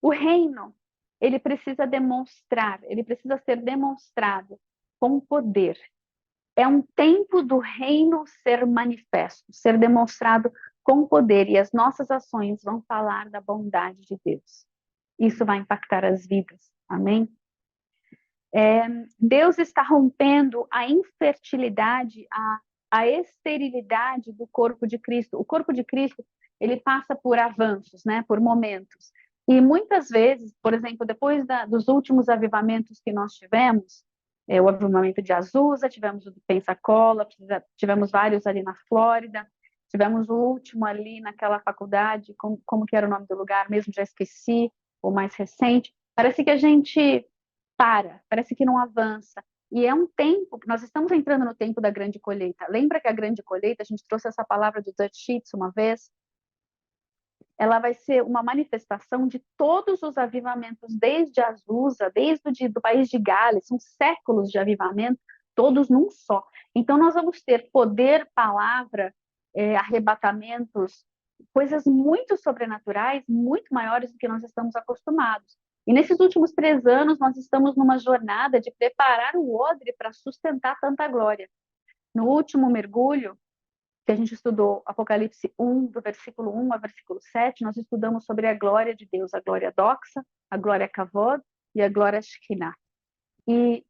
Speaker 1: O reino, ele precisa demonstrar, ele precisa ser demonstrado com poder. É um tempo do reino ser manifesto, ser demonstrado com poder, e as nossas ações vão falar da bondade de Deus. Isso vai impactar as vidas. Amém? Deus está rompendo a infertilidade, a esterilidade do corpo de Cristo. O corpo de Cristo, ele passa por avanços, né, por momentos. E muitas vezes, por exemplo, depois dos últimos avivamentos que nós tivemos, o avivamento de Azusa, tivemos o do Pensacola, tivemos vários ali na Flórida, tivemos o último ali naquela faculdade, como que era o nome do lugar mesmo, já esqueci, o mais recente. Parece que a gente parece que não avança. E é um tempo, nós estamos entrando no tempo da grande colheita. Lembra que a grande colheita, a gente trouxe essa palavra do Dutch Sheets uma vez? Ela vai ser uma manifestação de todos os avivamentos, desde Azusa, desde do país de Gales, são séculos de avivamento, todos num só. Então, nós vamos ter poder, palavra, arrebatamentos, coisas muito sobrenaturais, muito maiores do que nós estamos acostumados. E nesses últimos 3 anos, nós estamos numa jornada de preparar o odre para sustentar tanta glória. No último mergulho, que a gente estudou Apocalipse 1, do versículo 1 ao versículo 7, nós estudamos sobre a glória de Deus, a glória doxa, a glória kavod e a glória Shekinah. E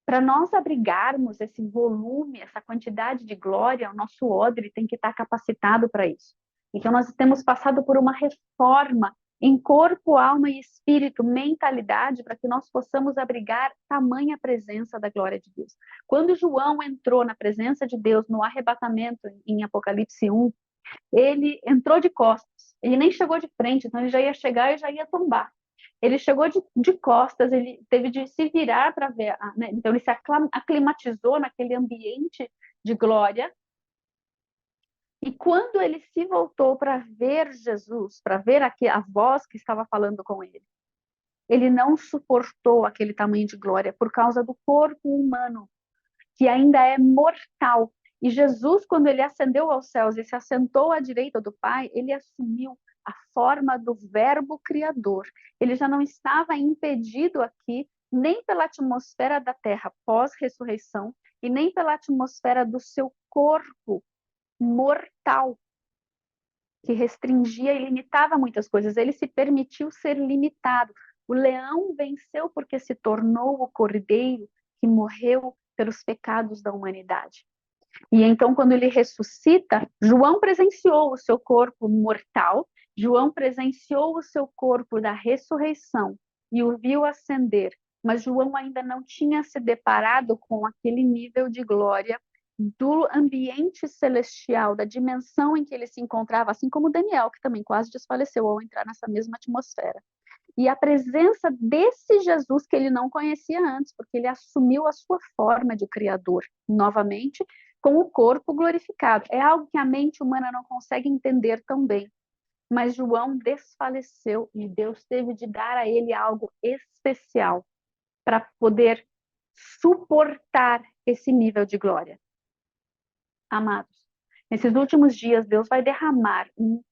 Speaker 1: para nós abrigarmos esse volume, essa quantidade de glória, o nosso odre tem que estar capacitado para isso. Então, nós temos passado por uma reforma em corpo, alma e espírito, mentalidade, para que nós possamos abrigar tamanha presença da glória de Deus. Quando João entrou na presença de Deus no arrebatamento em Apocalipse 1, ele entrou de costas, ele nem chegou de frente, então ele já ia chegar e já ia tombar. Ele chegou de costas, ele teve de se virar para ver, né? Então ele se aclimatizou naquele ambiente de glória. E quando ele se voltou para ver Jesus, para ver aqui a voz que estava falando com ele, ele não suportou aquele tamanho de glória por causa do corpo humano, que ainda é mortal. E Jesus, quando ele ascendeu aos céus e se assentou à direita do Pai, ele assumiu a forma do Verbo Criador. Ele já não estava impedido aqui, nem pela atmosfera da terra pós-ressurreição, e nem pela atmosfera do seu corpo mortal, que restringia e limitava muitas coisas. Ele se permitiu ser limitado. O leão venceu porque se tornou o cordeiro que morreu pelos pecados da humanidade. E então, quando ele ressuscita, João presenciou o seu corpo mortal, João presenciou o seu corpo da ressurreição e o viu ascender, mas João ainda não tinha se deparado com aquele nível de glória do ambiente celestial, da dimensão em que ele se encontrava, assim como Daniel, que também quase desfaleceu ao entrar nessa mesma atmosfera. E a presença desse Jesus que ele não conhecia antes, porque ele assumiu a sua forma de criador novamente, com o corpo glorificado. É algo que a mente humana não consegue entender tão bem. Mas João desfaleceu e Deus teve de dar a ele algo especial para poder suportar esse nível de glória. Amados, nesses últimos dias, Deus vai derramar um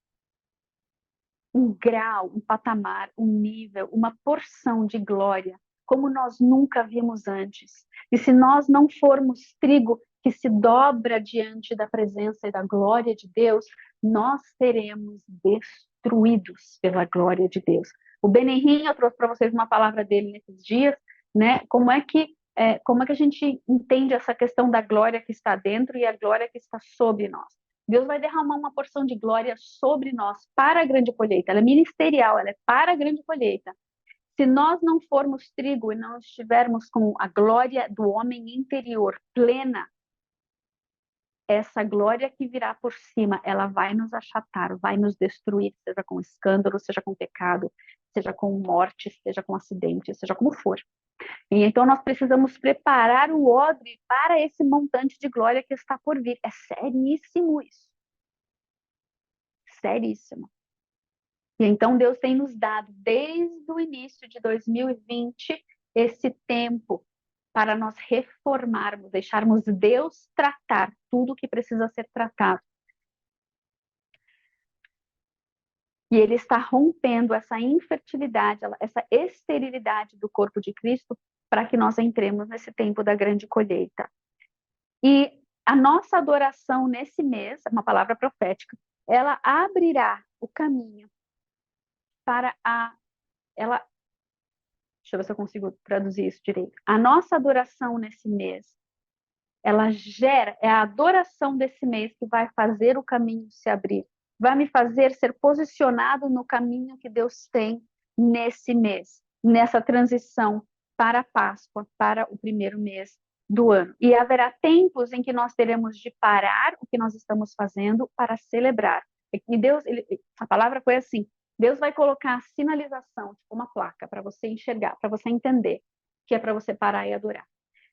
Speaker 1: grau, um patamar, um nível, uma porção de glória, como nós nunca vimos antes. E se nós não formos trigo que se dobra diante da presença e da glória de Deus, nós seremos destruídos pela glória de Deus. O Benihim, eu trouxe para vocês uma palavra dele nesses dias, né? Como é que a gente entende essa questão da glória que está dentro e a glória que está sobre nós? Deus vai derramar uma porção de glória sobre nós para a grande colheita. Ela é ministerial, ela é para a grande colheita. Se nós não formos trigo e não estivermos com a glória do homem interior plena, essa glória que virá por cima, ela vai nos achatar, vai nos destruir, seja com escândalo, seja com pecado, seja com morte, seja com acidente, seja como for. E então nós precisamos preparar o odre para esse montante de glória que está por vir. É seríssimo isso. Seríssimo. E então Deus tem nos dado, desde o início de 2020, esse tempo para nós reformarmos, deixarmos Deus tratar tudo o que precisa ser tratado. E Ele está rompendo essa infertilidade, essa esterilidade do corpo de Cristo, para que nós entremos nesse tempo da grande colheita. E a nossa adoração nesse mês, uma palavra profética, ela abrirá o caminho para deixa eu ver se eu consigo traduzir isso direito. A nossa adoração nesse mês, ela gera, é a adoração desse mês que vai fazer o caminho se abrir, vai me fazer ser posicionado no caminho que Deus tem nesse mês, nessa transição para a Páscoa, para o primeiro mês do ano. E haverá tempos em que nós teremos de parar o que nós estamos fazendo para celebrar. E Deus, a palavra foi assim, Deus vai colocar a sinalização, tipo uma placa, para você enxergar, para você entender, que é para você parar e adorar.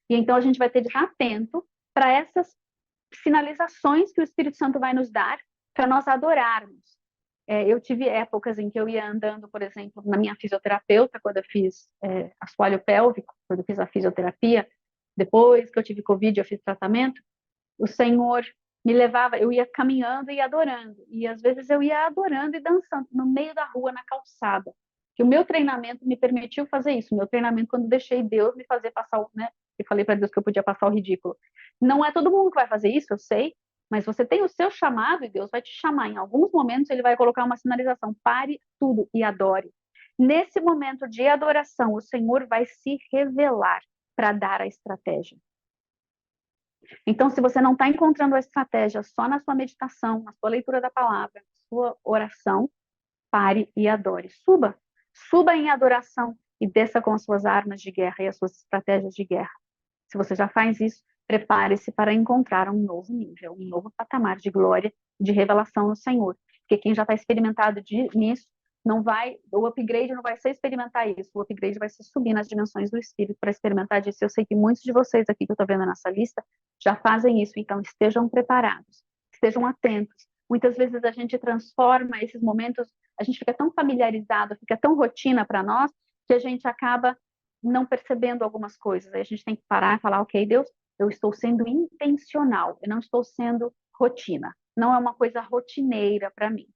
Speaker 1: E então a gente vai ter de estar atento para essas sinalizações que o Espírito Santo vai nos dar para nós adorarmos. Eu tive épocas em que eu ia andando, por exemplo, na minha fisioterapeuta, quando eu fiz assoalho pélvico, quando eu fiz a fisioterapia, depois que eu tive Covid, eu fiz tratamento, o Senhor me levava, eu ia caminhando e adorando. E às vezes eu ia adorando e dançando no meio da rua, na calçada. que o meu treinamento me permitiu fazer isso. O meu treinamento, quando deixei Deus me fazer passar, né? Eu falei para Deus que eu podia passar o ridículo. Não é todo mundo que vai fazer isso, eu sei, mas você tem o seu chamado e Deus vai te chamar. Em alguns momentos, ele vai colocar uma sinalização: pare tudo e adore. Nesse momento de adoração, o Senhor vai se revelar para dar a estratégia. Então, se você não está encontrando a estratégia só na sua meditação, na sua leitura da palavra, na sua oração, pare e adore. Suba em adoração e desça com as suas armas de guerra e as suas estratégias de guerra. Se você já faz isso, prepare-se para encontrar um novo nível, um novo patamar de glória, de revelação no Senhor. Porque quem já está experimentado nisso, o upgrade não vai ser experimentar isso, o upgrade vai ser subir nas dimensões do Espírito para experimentar disso. Eu sei que muitos de vocês aqui que eu estou vendo nessa lista já fazem isso, então estejam preparados, estejam atentos. Muitas vezes a gente transforma esses momentos, a gente fica tão familiarizado, fica tão rotina para nós, que a gente acaba não percebendo algumas coisas. Aí a gente tem que parar e falar: ok, Deus, eu estou sendo intencional, eu não estou sendo rotina. Não é uma coisa rotineira para mim.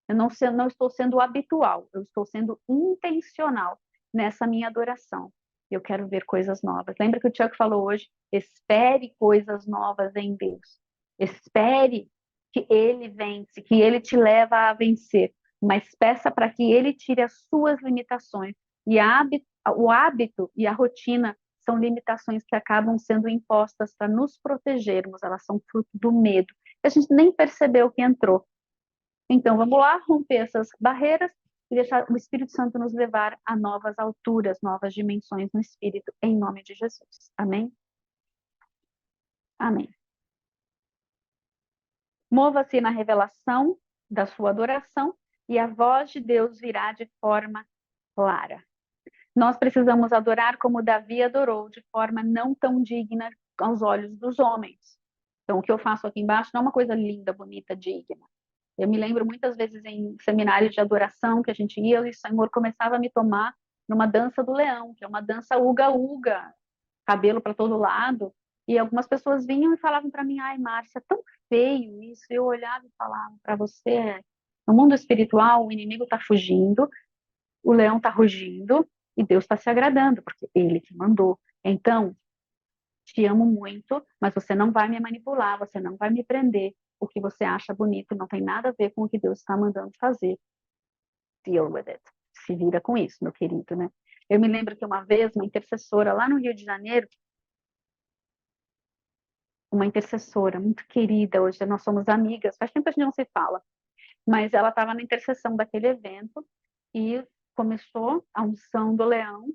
Speaker 1: Eu não estou sendo habitual, eu estou sendo intencional nessa minha adoração. Eu quero ver coisas novas. Lembra que o Chuck falou hoje? Espere coisas novas em Deus. Espere que Ele vence, que Ele te leva a vencer. Mas peça para que Ele tire as suas limitações. E o hábito e a rotina são limitações que acabam sendo impostas para nos protegermos. Elas são fruto do medo. A gente nem percebeu que entrou. Então, vamos lá, romper essas barreiras e deixar o Espírito Santo nos levar a novas alturas, novas dimensões no Espírito, em nome de Jesus. Amém? Amém. Mova-se na revelação da sua adoração e a voz de Deus virá de forma clara. Nós precisamos adorar como Davi adorou, de forma não tão digna aos olhos dos homens. Então, o que eu faço aqui embaixo não é uma coisa linda, bonita, digna. Eu me lembro muitas vezes em seminários de adoração que a gente ia e o Senhor começava a me tomar numa dança do leão, que é uma dança uga-uga, cabelo para todo lado. E algumas pessoas vinham e falavam para mim: ai, Márcia, é tão feio isso. Eu olhava e falava para você: no mundo espiritual, o inimigo está fugindo, o leão está rugindo e Deus está se agradando, porque Ele que mandou. Então, te amo muito, mas você não vai me manipular, você não vai me prender. O que você acha bonito não tem nada a ver com o que Deus está mandando fazer. Deal with it. Se vira com isso, meu querido, né? Eu me lembro que uma vez, uma intercessora lá no Rio de Janeiro, uma intercessora muito querida, hoje nós somos amigas, faz tempo que a gente não se fala, mas ela estava na intercessão daquele evento e começou a unção do leão.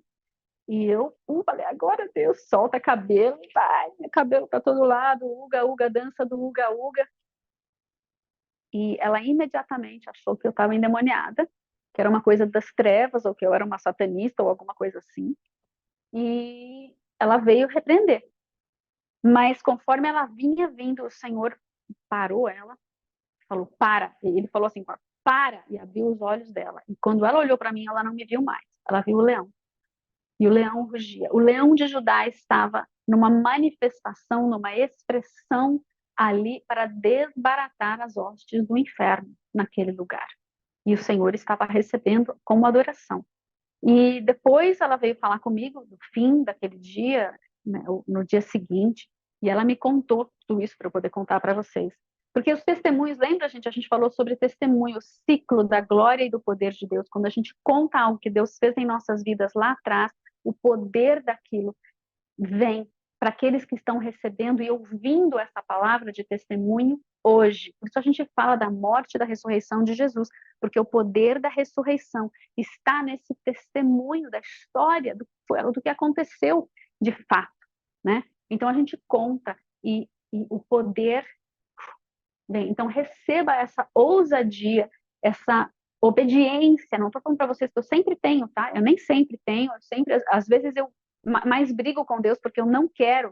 Speaker 1: E eu falei: agora Deus, solta cabelo, vai, meu cabelo para todo lado, uga, uga, dança do uga, uga. E ela imediatamente achou que eu estava endemoniada, que era uma coisa das trevas, ou que eu era uma satanista, ou alguma coisa assim. E ela veio repreender. Mas conforme ela vinha vindo, o Senhor parou ela, falou: para. E ele falou assim: para, e abriu os olhos dela. E quando ela olhou para mim, ela não me viu mais. Ela viu o leão. E o leão rugia. O leão de Judá estava numa manifestação, numa expressão ali para desbaratar as hostes do inferno naquele lugar. E o Senhor estava recebendo como adoração. E depois ela veio falar comigo no fim daquele dia, né, no dia seguinte, e ela me contou tudo isso para eu poder contar para vocês. Porque os testemunhos, lembra, gente, a gente falou sobre testemunho, o ciclo da glória e do poder de Deus. Quando a gente conta algo que Deus fez em nossas vidas lá atrás, o poder daquilo vem para aqueles que estão recebendo e ouvindo essa palavra de testemunho hoje. Por isso a gente fala da morte e da ressurreição de Jesus, porque o poder da ressurreição está nesse testemunho da história, do que aconteceu de fato, né? Então a gente conta e o poder vem. Então receba essa ousadia, essa obediência. Não estou falando para vocês que eu sempre tenho, tá? Eu nem sempre tenho, às vezes eu mais brigo com Deus porque eu não quero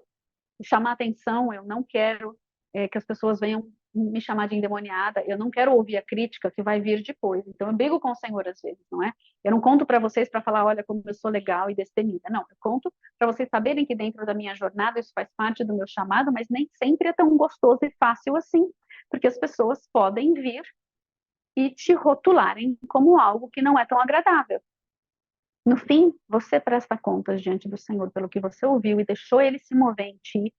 Speaker 1: chamar atenção, eu não quero que as pessoas venham me chamar de endemoniada, eu não quero ouvir a crítica que vai vir depois. Então eu brigo com o Senhor às vezes, não é? Eu não conto para vocês para falar: olha como eu sou legal e destemida. Não, eu conto para vocês saberem que dentro da minha jornada isso faz parte do meu chamado, mas nem sempre é tão gostoso e fácil assim, porque as pessoas podem vir e te rotularem como algo que não é tão agradável. No fim, você presta contas diante do Senhor pelo que você ouviu e deixou ele se mover em ti,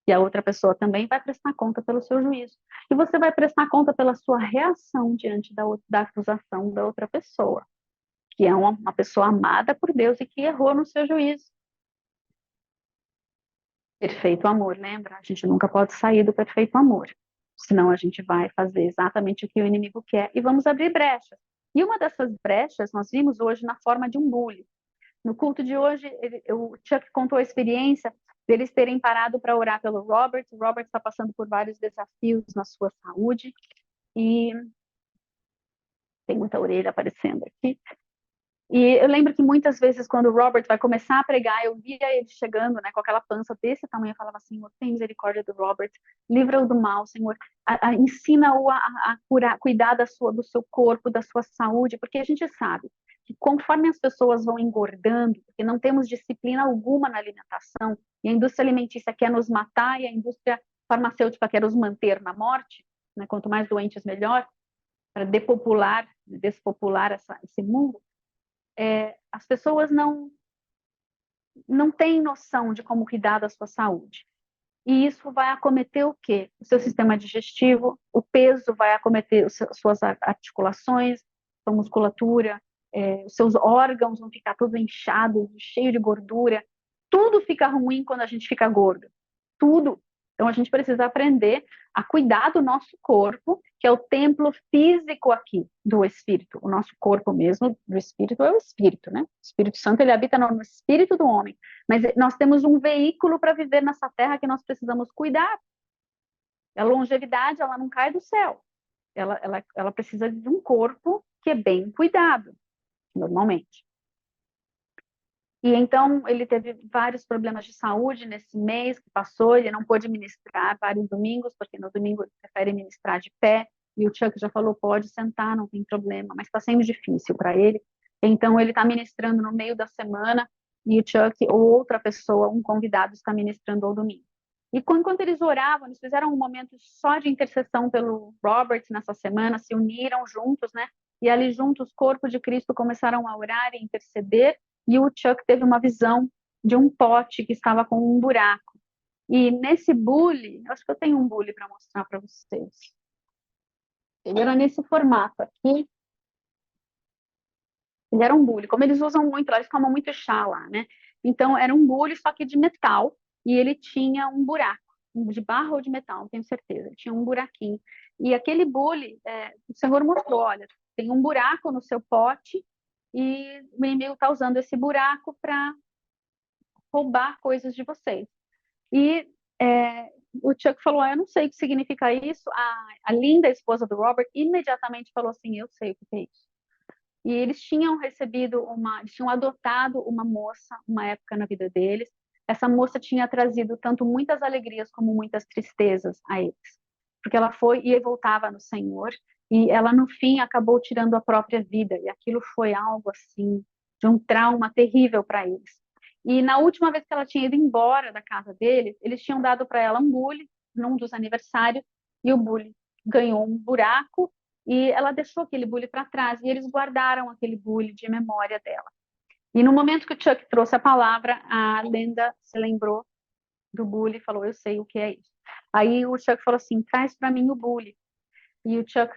Speaker 1: e a outra pessoa também vai prestar conta pelo seu juízo. E você vai prestar conta pela sua reação diante da acusação da outra pessoa, que é uma pessoa amada por Deus e que errou no seu juízo. Perfeito amor, lembra? A gente nunca pode sair do perfeito amor, senão a gente vai fazer exatamente o que o inimigo quer e vamos abrir brechas. E uma dessas brechas nós vimos hoje na forma de um bullying. No culto de hoje, o Chuck contou a experiência deles terem parado para orar pelo Robert. O Robert está passando por vários desafios na sua saúde e tem muita orelha aparecendo aqui. E eu lembro que muitas vezes, quando o Robert vai começar a pregar, eu via ele chegando, né, com aquela pança desse tamanho, eu falava, Senhor, tem misericórdia do Robert, livra-o do mal, Senhor, ensina-o a curar, cuidar do seu corpo, da sua saúde, porque a gente sabe que conforme as pessoas vão engordando, porque não temos disciplina alguma na alimentação, e a indústria alimentícia quer nos matar, e a indústria farmacêutica quer nos manter na morte, né, quanto mais doentes, melhor, para despopular esse mundo, as pessoas não têm noção de como cuidar da sua saúde. E isso vai acometer o quê? O seu sistema digestivo, o peso vai acometer suas articulações, sua musculatura, os seus órgãos vão ficar tudo inchado, cheio de gordura. Tudo fica ruim quando a gente fica gordo. Tudo. Então a gente precisa aprender a cuidar do nosso corpo, que é o templo físico aqui do Espírito. O nosso corpo mesmo do Espírito é o Espírito, né? O Espírito Santo, ele habita no espírito do homem. Mas nós temos um veículo para viver nessa terra que nós precisamos cuidar. A longevidade, ela não cai do céu. Ela precisa de um corpo que é bem cuidado, normalmente. E então ele teve vários problemas de saúde nesse mês que passou, ele não pôde ministrar vários domingos, porque no domingo ele prefere ministrar de pé, e o Chuck já falou, pode sentar, não tem problema, mas está sendo difícil para ele. Então ele está ministrando no meio da semana, e o Chuck ou outra pessoa, um convidado, está ministrando ao domingo. E enquanto eles oravam, eles fizeram um momento só de intercessão pelo Robert nessa semana, se uniram juntos, né? E ali juntos, corpo de Cristo, começaram a orar e interceder, e o Chuck teve uma visão de um pote que estava com um buraco. E nesse bule, acho que eu tenho um bule para mostrar para vocês. Ele era nesse formato aqui. Ele era um bule, como eles usam muito lá, eles tomam muito chá lá, né? Então era um bule, só que de metal, e ele tinha um buraco, de barro ou de metal, não tenho certeza. Ele tinha um buraquinho. E aquele bule, o Senhor mostrou, olha, tem um buraco no seu pote, e o inimigo está usando esse buraco para roubar coisas de vocês. E o Chuck falou, eu não sei o que significa isso. A Linda, a esposa do Robert, imediatamente falou assim, eu sei o que é isso. E eles tinham eles tinham adotado uma moça, uma época na vida deles. Essa moça tinha trazido tanto muitas alegrias como muitas tristezas a eles. Porque ela foi e voltava no Senhor, e ela no fim acabou tirando a própria vida, e aquilo foi algo assim, de um trauma terrível para eles. E na última vez que ela tinha ido embora da casa deles, eles tinham dado para ela um bule num dos aniversários, e o bule ganhou um buraco, e ela deixou aquele bule para trás, e eles guardaram aquele bule de memória dela. E no momento que o Chuck trouxe a palavra, a Linda se lembrou do bule e falou, eu sei o que é isso. Aí o Chuck falou assim, traz para mim o bule. E o Chuck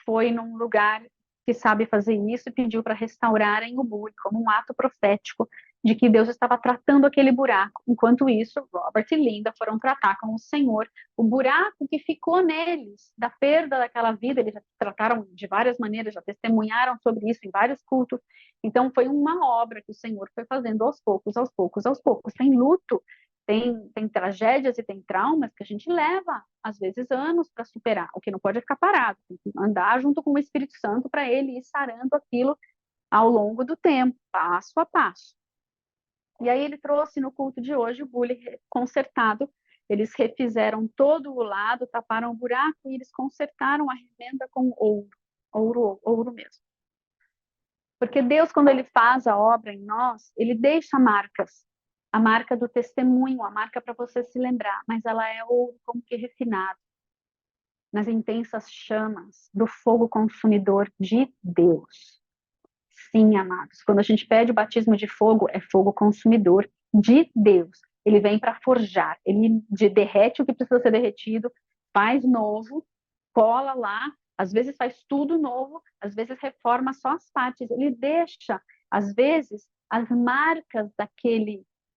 Speaker 1: foi num lugar que sabe fazer isso e pediu para restaurarem o bule como um ato profético de que Deus estava tratando aquele buraco. Enquanto isso, Robert e Linda foram tratar com o Senhor o buraco que ficou neles, da perda daquela vida. Eles já trataram de várias maneiras, já testemunharam sobre isso em vários cultos. Então, foi uma obra que o Senhor foi fazendo aos poucos, aos poucos, aos poucos. Tem luto, tem tragédias e tem traumas que a gente leva, às vezes, anos para superar. O que não pode é ficar parado, tem que andar junto com o Espírito Santo para ele ir sarando aquilo ao longo do tempo, passo a passo. E aí ele trouxe no culto de hoje o bule consertado. Eles refizeram todo o lado, taparam o buraco e eles consertaram a remenda com ouro mesmo. Porque Deus, quando ele faz a obra em nós, ele deixa marcas. A marca do testemunho, a marca para você se lembrar, mas ela é ouro como que refinado, nas intensas chamas do fogo consumidor de Deus. Sim, amados. Quando a gente pede o batismo de fogo, é fogo consumidor de Deus. Ele vem para forjar, ele derrete o que precisa ser derretido, faz novo, cola lá, às vezes faz tudo novo, às vezes reforma só as partes. Ele deixa, às vezes, as marcas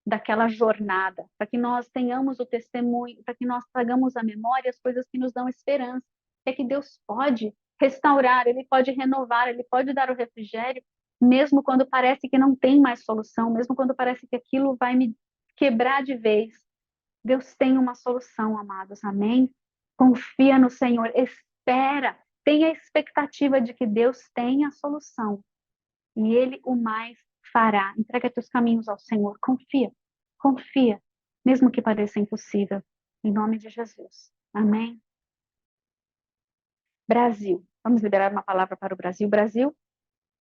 Speaker 1: daquela jornada, para que nós tenhamos o testemunho, para que nós tragamos à memória as coisas que nos dão esperança. É que Deus pode restaurar, ele pode renovar, ele pode dar o refrigério, mesmo quando parece que não tem mais solução, mesmo quando parece que aquilo vai me quebrar de vez. Deus tem uma solução, amados, amém? Confia no Senhor, espera, tenha a expectativa de que Deus tem a solução e Ele o mais fará. Entrega teus caminhos ao Senhor, confia, confia, mesmo que pareça impossível, em nome de Jesus, amém? Brasil, vamos liberar uma palavra para o Brasil. Brasil,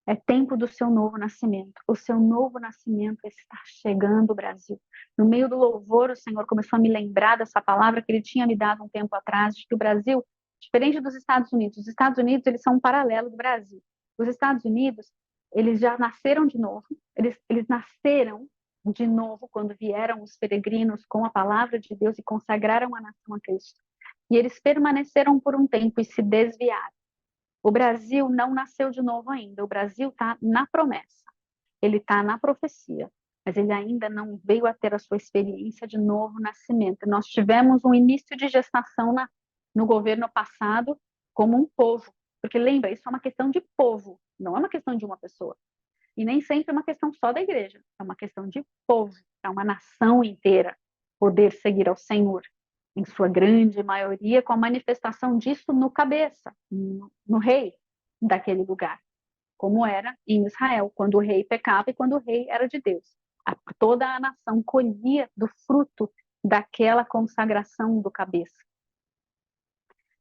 Speaker 1: é tempo do seu novo nascimento. O seu novo nascimento está chegando, Brasil. No meio do louvor, o Senhor começou a me lembrar dessa palavra que Ele tinha me dado um tempo atrás, de que o Brasil, diferente dos Estados Unidos, os Estados Unidos, eles são um paralelo do Brasil. Os Estados Unidos, eles já nasceram de novo, eles nasceram de novo quando vieram os peregrinos com a palavra de Deus e consagraram a nação a Cristo. E eles permaneceram por um tempo e se desviaram. O Brasil não nasceu de novo ainda. O Brasil está na promessa. Ele está na profecia. Mas ele ainda não veio a ter a sua experiência de novo nascimento. Nós tivemos um início de gestação no governo passado como um povo. Porque lembra, isso é uma questão de povo, não é uma questão de uma pessoa. E nem sempre é uma questão só da igreja. É uma questão de povo. É uma nação inteira poder seguir ao Senhor em sua grande maioria, com a manifestação disso no cabeça, no rei daquele lugar, como era em Israel, quando o rei pecava e quando o rei era de Deus. Toda a nação colhia do fruto daquela consagração do cabeça.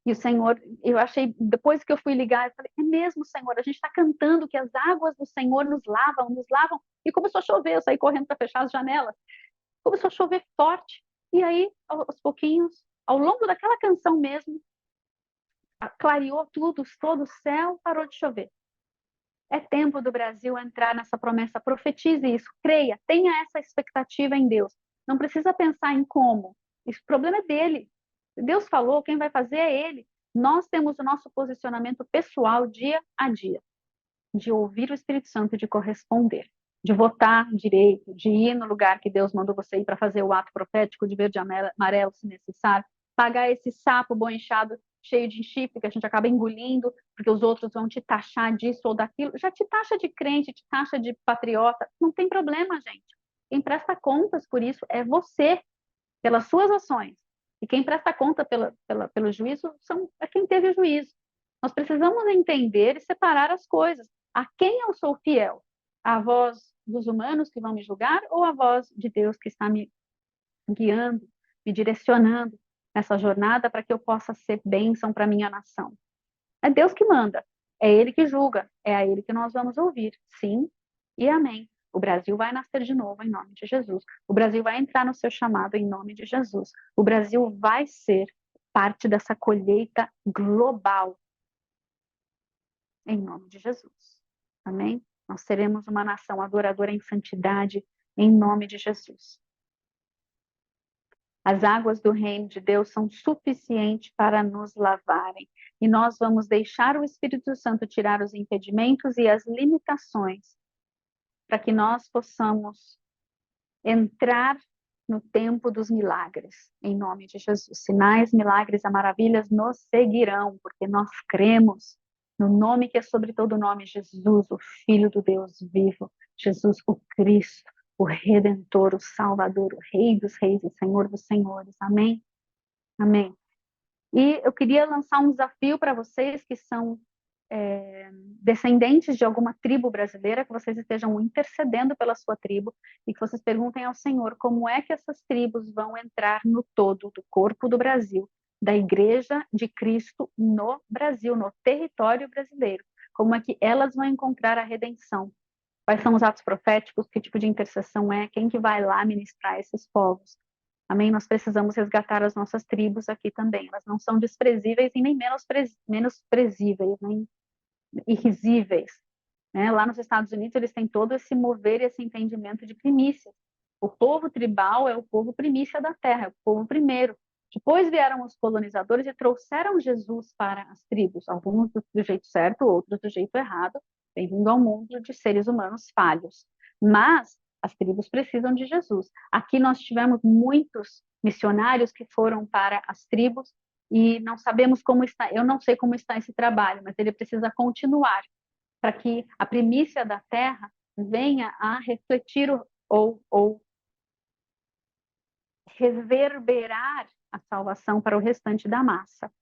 Speaker 1: E o Senhor, eu achei, depois que eu fui ligar, eu falei, é mesmo, Senhor, a gente está cantando que as águas do Senhor nos lavam, e começou a chover, eu saí correndo para fechar as janelas, começou a chover forte, e aí, aos pouquinhos, ao longo daquela canção mesmo, clareou tudo, todo o céu, parou de chover. É tempo do Brasil entrar nessa promessa, profetize isso, creia, tenha essa expectativa em Deus. Não precisa pensar em como, o problema é dele. Deus falou, quem vai fazer é ele. Nós temos o nosso posicionamento pessoal dia a dia, de ouvir o Espírito Santo, de corresponder, de votar direito, de ir no lugar que Deus mandou você ir para fazer o ato profético de verde e amarelo, se necessário, pagar esse sapo bom inchado, cheio de chifre, que a gente acaba engolindo, porque os outros vão te taxar disso ou daquilo, já te taxa de crente, te taxa de patriota, não tem problema, gente. Quem presta contas por isso é você, pelas suas ações. E quem presta conta pelo juízo é quem teve o juízo. Nós precisamos entender e separar as coisas. A quem eu sou fiel? A voz dos humanos que vão me julgar ou a voz de Deus que está me guiando, me direcionando nessa jornada para que eu possa ser bênção para a minha nação? É Deus que manda, é Ele que julga, é a Ele que nós vamos ouvir. Sim e amém. O Brasil vai nascer de novo em nome de Jesus. O Brasil vai entrar no seu chamado em nome de Jesus. O Brasil vai ser parte dessa colheita global em nome de Jesus. Amém? Nós seremos uma nação adoradora em santidade em nome de Jesus. As águas do reino de Deus são suficientes para nos lavarem. E nós vamos deixar o Espírito Santo tirar os impedimentos e as limitações para que nós possamos entrar no tempo dos milagres, em nome de Jesus. Sinais, milagres e maravilhas nos seguirão, porque nós cremos no nome que é sobre todo nome, Jesus, o Filho do Deus vivo, Jesus, o Cristo, o Redentor, o Salvador, o Rei dos Reis e Senhor dos Senhores. Amém? Amém. E eu queria lançar um desafio para vocês que são descendentes de alguma tribo brasileira, que vocês estejam intercedendo pela sua tribo e que vocês perguntem ao Senhor como é que essas tribos vão entrar no todo do corpo do Brasil, da Igreja de Cristo no Brasil, no território brasileiro. Como é que elas vão encontrar a redenção? Quais são os atos proféticos? Que tipo de intercessão é? Quem que vai lá ministrar esses povos? Amém? Nós precisamos resgatar as nossas tribos aqui também. Elas não são desprezíveis e nem menosprezíveis, nem irrisíveis. né? Lá nos Estados Unidos, eles têm todo esse mover e esse entendimento de primícias. O povo tribal é o povo primícia da terra, é o povo primeiro. Depois vieram os colonizadores e trouxeram Jesus para as tribos, alguns do jeito certo, outros do jeito errado, bem-vindo ao mundo de seres humanos falhos. Mas as tribos precisam de Jesus. Aqui nós tivemos muitos missionários que foram para as tribos e não sabemos como está, eu não sei como está esse trabalho, mas ele precisa continuar para que a primícia da terra venha a refletir ou reverberar a salvação para o restante da massa.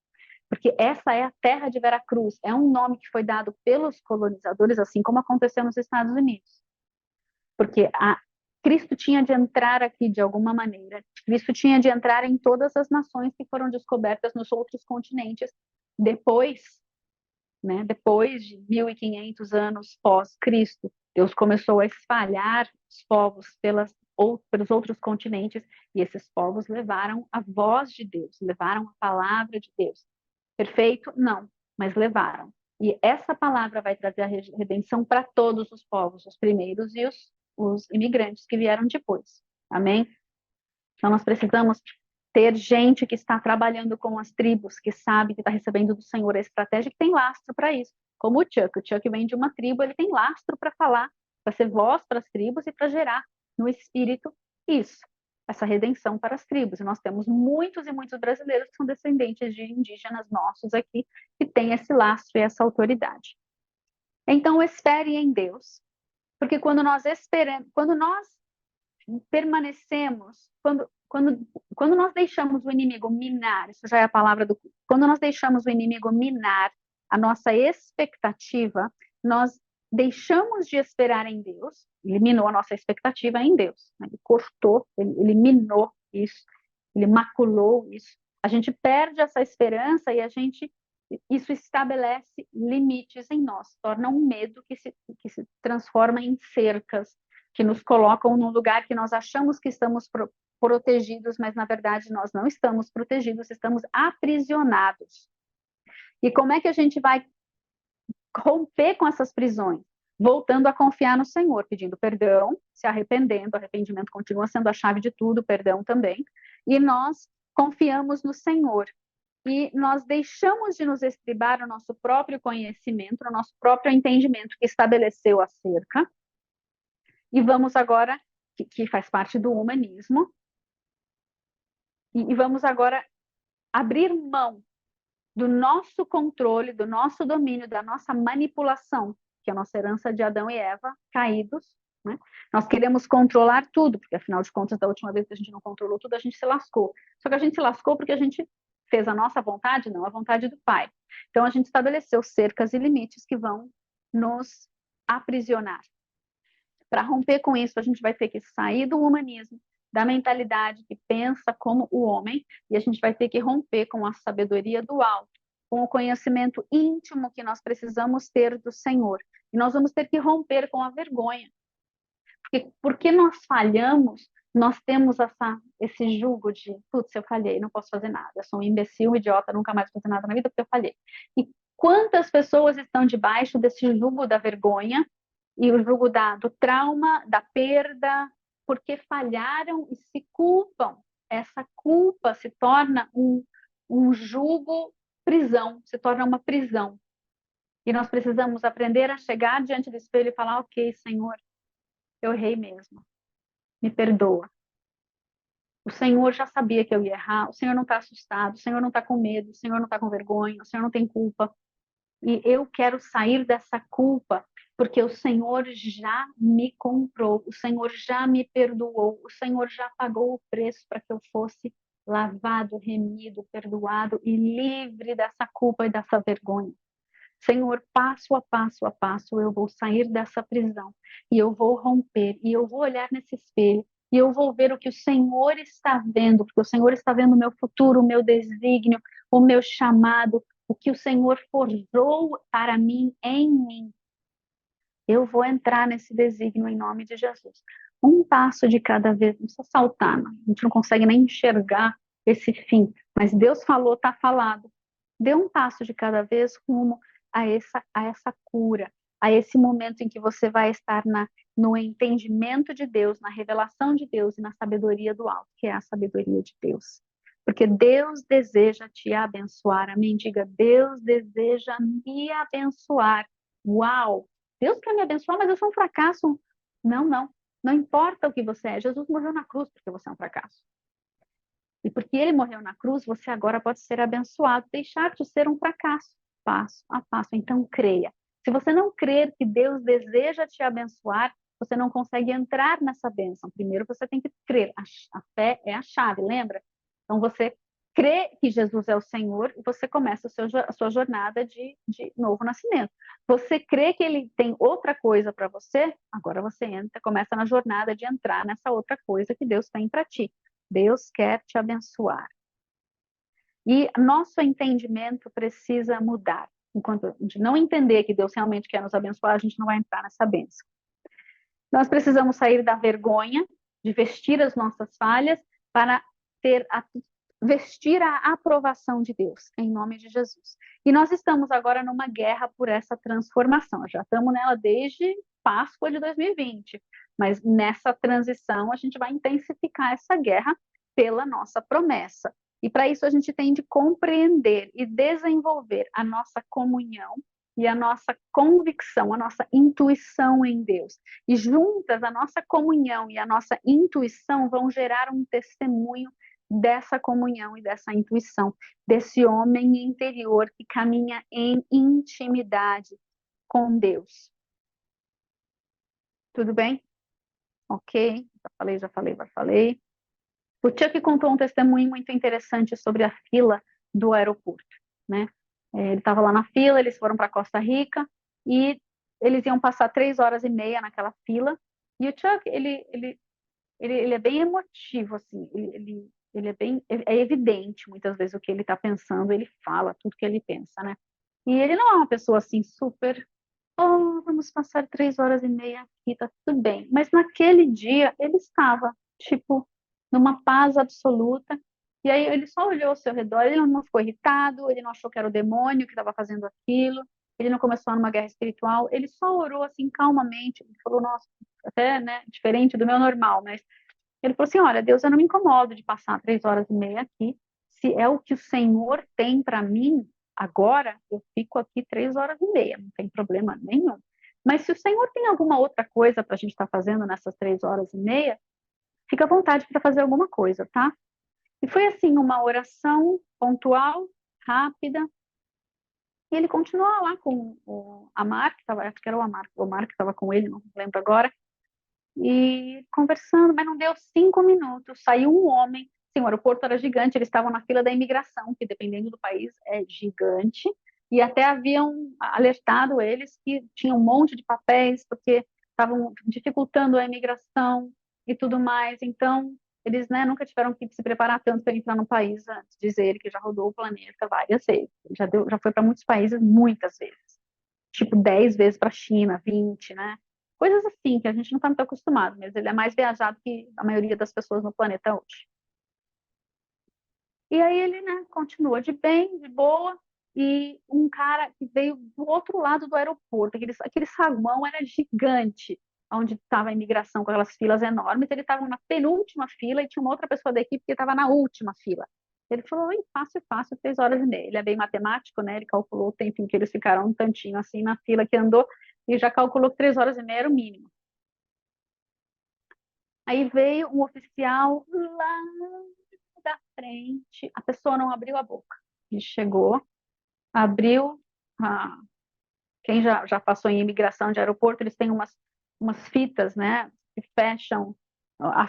Speaker 1: Porque essa é a terra de Veracruz, é um nome que foi dado pelos colonizadores, assim como aconteceu nos Estados Unidos. Porque Cristo tinha de entrar aqui de alguma maneira, Cristo tinha de entrar em todas as nações que foram descobertas nos outros continentes depois, né, depois de 1500 anos pós-Cristo. Deus começou a espalhar os povos pelos outros continentes, e esses povos levaram a voz de Deus, levaram a palavra de Deus. Perfeito? Não, mas levaram. E essa palavra vai trazer a redenção para todos os povos, os primeiros e os imigrantes que vieram depois. Amém? Então, nós precisamos ter gente que está trabalhando com as tribos, que sabe que está recebendo do Senhor a estratégia, que tem lastro para isso. Como o Chuck. O Chuck vem de uma tribo, ele tem lastro para falar, para ser voz para as tribos e para gerar no espírito isso, essa redenção para as tribos. E nós temos muitos e muitos brasileiros que são descendentes de indígenas nossos aqui, que têm esse lastro e essa autoridade. Então, espere em Deus, porque quando nós esperamos, quando nós permanecemos, quando nós deixamos o inimigo minar, isso já é a palavra do... Quando nós deixamos o inimigo minar a nossa expectativa, nós deixamos de esperar em Deus, ele minou a nossa expectativa em Deus, né? Ele cortou, ele minou isso, ele maculou isso. A gente perde essa esperança e isso estabelece limites em nós, torna um medo que se transforma em cercas, que nos colocam num lugar que nós achamos que estamos protegidos, mas na verdade nós não estamos protegidos, estamos aprisionados. E como é que a gente vai romper com essas prisões? Voltando a confiar no Senhor, pedindo perdão, se arrependendo, arrependimento continua sendo a chave de tudo, perdão também, e nós confiamos no Senhor. E nós deixamos de nos estribar no nosso próprio conhecimento, no nosso próprio entendimento que estabeleceu a cerca, e vamos agora, que faz parte do humanismo, e vamos agora abrir mão do nosso controle, do nosso domínio, da nossa manipulação, que é a nossa herança de Adão e Eva, caídos, né? Nós queremos controlar tudo, porque afinal de contas, da última vez que a gente não controlou tudo, a gente se lascou. Só que a gente se lascou porque a gente fez a nossa vontade, não a vontade do Pai. Então a gente estabeleceu cercas e limites que vão nos aprisionar. Para romper com isso, a gente vai ter que sair do humanismo, da mentalidade que pensa como o homem, e a gente vai ter que romper com a sabedoria do alto, com o conhecimento íntimo que nós precisamos ter do Senhor. E nós vamos ter que romper com a vergonha. Porque nós falhamos, nós temos esse jugo de, putz, eu falhei, não posso fazer nada, eu sou um imbecil, um idiota, nunca mais vou fazer nada na vida porque eu falhei. E quantas pessoas estão debaixo desse jugo da vergonha e o jugo do trauma, da perda, porque falharam e se culpam. Essa culpa se torna um jugo, prisão, se torna uma prisão. E nós precisamos aprender a chegar diante do espelho e falar, ok, Senhor, eu errei mesmo, me perdoa. O Senhor já sabia que eu ia errar, o Senhor não está assustado, o Senhor não está com medo, o Senhor não está com vergonha, o Senhor não tem culpa. E eu quero sair dessa culpa, porque o Senhor já me comprou, o Senhor já me perdoou, o Senhor já pagou o preço para que eu fosse lavado, remido, perdoado e livre dessa culpa e dessa vergonha. Senhor, passo a passo, eu vou sair dessa prisão e eu vou romper e eu vou olhar nesse espelho e eu vou ver o que o Senhor está vendo, porque o Senhor está vendo o meu futuro, o meu desígnio, o meu chamado, o que o Senhor forjou para mim, em mim. Eu vou entrar nesse desígnio em nome de Jesus. Um passo de cada vez, não precisa saltar, não. A gente não consegue nem enxergar esse fim, mas Deus falou, está falado. Dê um passo de cada vez rumo a essa cura, a esse momento em que você vai estar no entendimento de Deus, na revelação de Deus e na sabedoria do alto, que é a sabedoria de Deus. Porque Deus deseja te abençoar. Amém? Diga, Deus deseja me abençoar. Uau! Deus quer me abençoar, mas eu sou um fracasso. Não, não. Não importa o que você é. Jesus morreu na cruz porque você é um fracasso. E porque ele morreu na cruz, você agora pode ser abençoado, deixar de ser um fracasso, passo a passo. Então, creia. Se você não crer que Deus deseja te abençoar, você não consegue entrar nessa bênção. Primeiro, você tem que crer. A fé é a chave, lembra? Então, você crê que Jesus é o Senhor e você começa a sua jornada de novo nascimento. Você crê que ele tem outra coisa para você, agora você começa na jornada de entrar nessa outra coisa que Deus tem para ti. Deus quer te abençoar. E nosso entendimento precisa mudar. Enquanto a gente não entender que Deus realmente quer nos abençoar, a gente não vai entrar nessa bênção. Nós precisamos sair da vergonha de vestir as nossas falhas para vestir a aprovação de Deus, em nome de Jesus. E nós estamos agora numa guerra por essa transformação. Já estamos nela desde Páscoa de 2020, mas nessa transição a gente vai intensificar essa guerra pela nossa promessa. E para isso a gente tem de compreender e desenvolver a nossa comunhão e a nossa convicção, a nossa intuição em Deus. E juntas, a nossa comunhão e a nossa intuição vão gerar um testemunho dessa comunhão e dessa intuição, desse homem interior que caminha em intimidade com Deus. Tudo bem? Ok, já falei. O Chuck contou um testemunho muito interessante sobre a fila do aeroporto, né? Ele estava lá na fila, eles foram para Costa Rica e eles iam passar 3 horas e meia naquela fila. E o Chuck, ele é bem emotivo, assim, é evidente muitas vezes o que ele está pensando, ele fala tudo que ele pensa, né? E ele não é uma pessoa assim super, vamos passar 3 horas e meia aqui, tá tudo bem. Mas naquele dia ele estava, tipo, numa paz absoluta. E aí ele só olhou ao seu redor, ele não ficou irritado, ele não achou que era o demônio que estava fazendo aquilo, ele não começou numa guerra espiritual, ele só orou assim calmamente, ele falou, nossa, até, né, diferente do meu normal, mas ele falou assim, olha, Deus, eu não me incomodo de passar 3 horas e meia aqui, se é o que o Senhor tem para mim, agora eu fico aqui 3 horas e meia, não tem problema nenhum. Mas se o Senhor tem alguma outra coisa para a gente estar fazendo nessas 3 horas e meia, fica à vontade para fazer alguma coisa, tá? E foi assim, uma oração pontual, rápida, e ele continuou lá com o Amar, acho que era o Amar que estava com ele, não lembro agora, e conversando, mas não deu 5 minutos, saiu um homem, sim, o aeroporto era gigante, eles estavam na fila da imigração, que dependendo do país é gigante, e até haviam alertado eles que tinha um monte de papéis, porque estavam dificultando a imigração e tudo mais, então eles, né, nunca tiveram que se preparar tanto para entrar no país antes, diz ele que já rodou o planeta várias vezes, já foi para muitos países muitas vezes, tipo 10 vezes para a China, 20, né? Coisas assim, que a gente não está muito acostumado, mas ele é mais viajado que a maioria das pessoas no planeta hoje. E aí ele, né, continua de bem, de boa, e um cara que veio do outro lado do aeroporto, aquele saguão era gigante, onde estava a imigração com aquelas filas enormes, ele estava na penúltima fila e tinha uma outra pessoa da equipe que estava na última fila. Ele falou, fácil, 3 horas e meia. Ele é bem matemático, né? Ele calculou o tempo em que eles ficaram um tantinho assim na fila que andou e já calculou que 3 horas e meia era o mínimo. Aí veio um oficial lá da frente, a pessoa não abriu a boca. Ele chegou, abriu, quem já passou em imigração de aeroporto, eles têm umas fitas, né, que fecham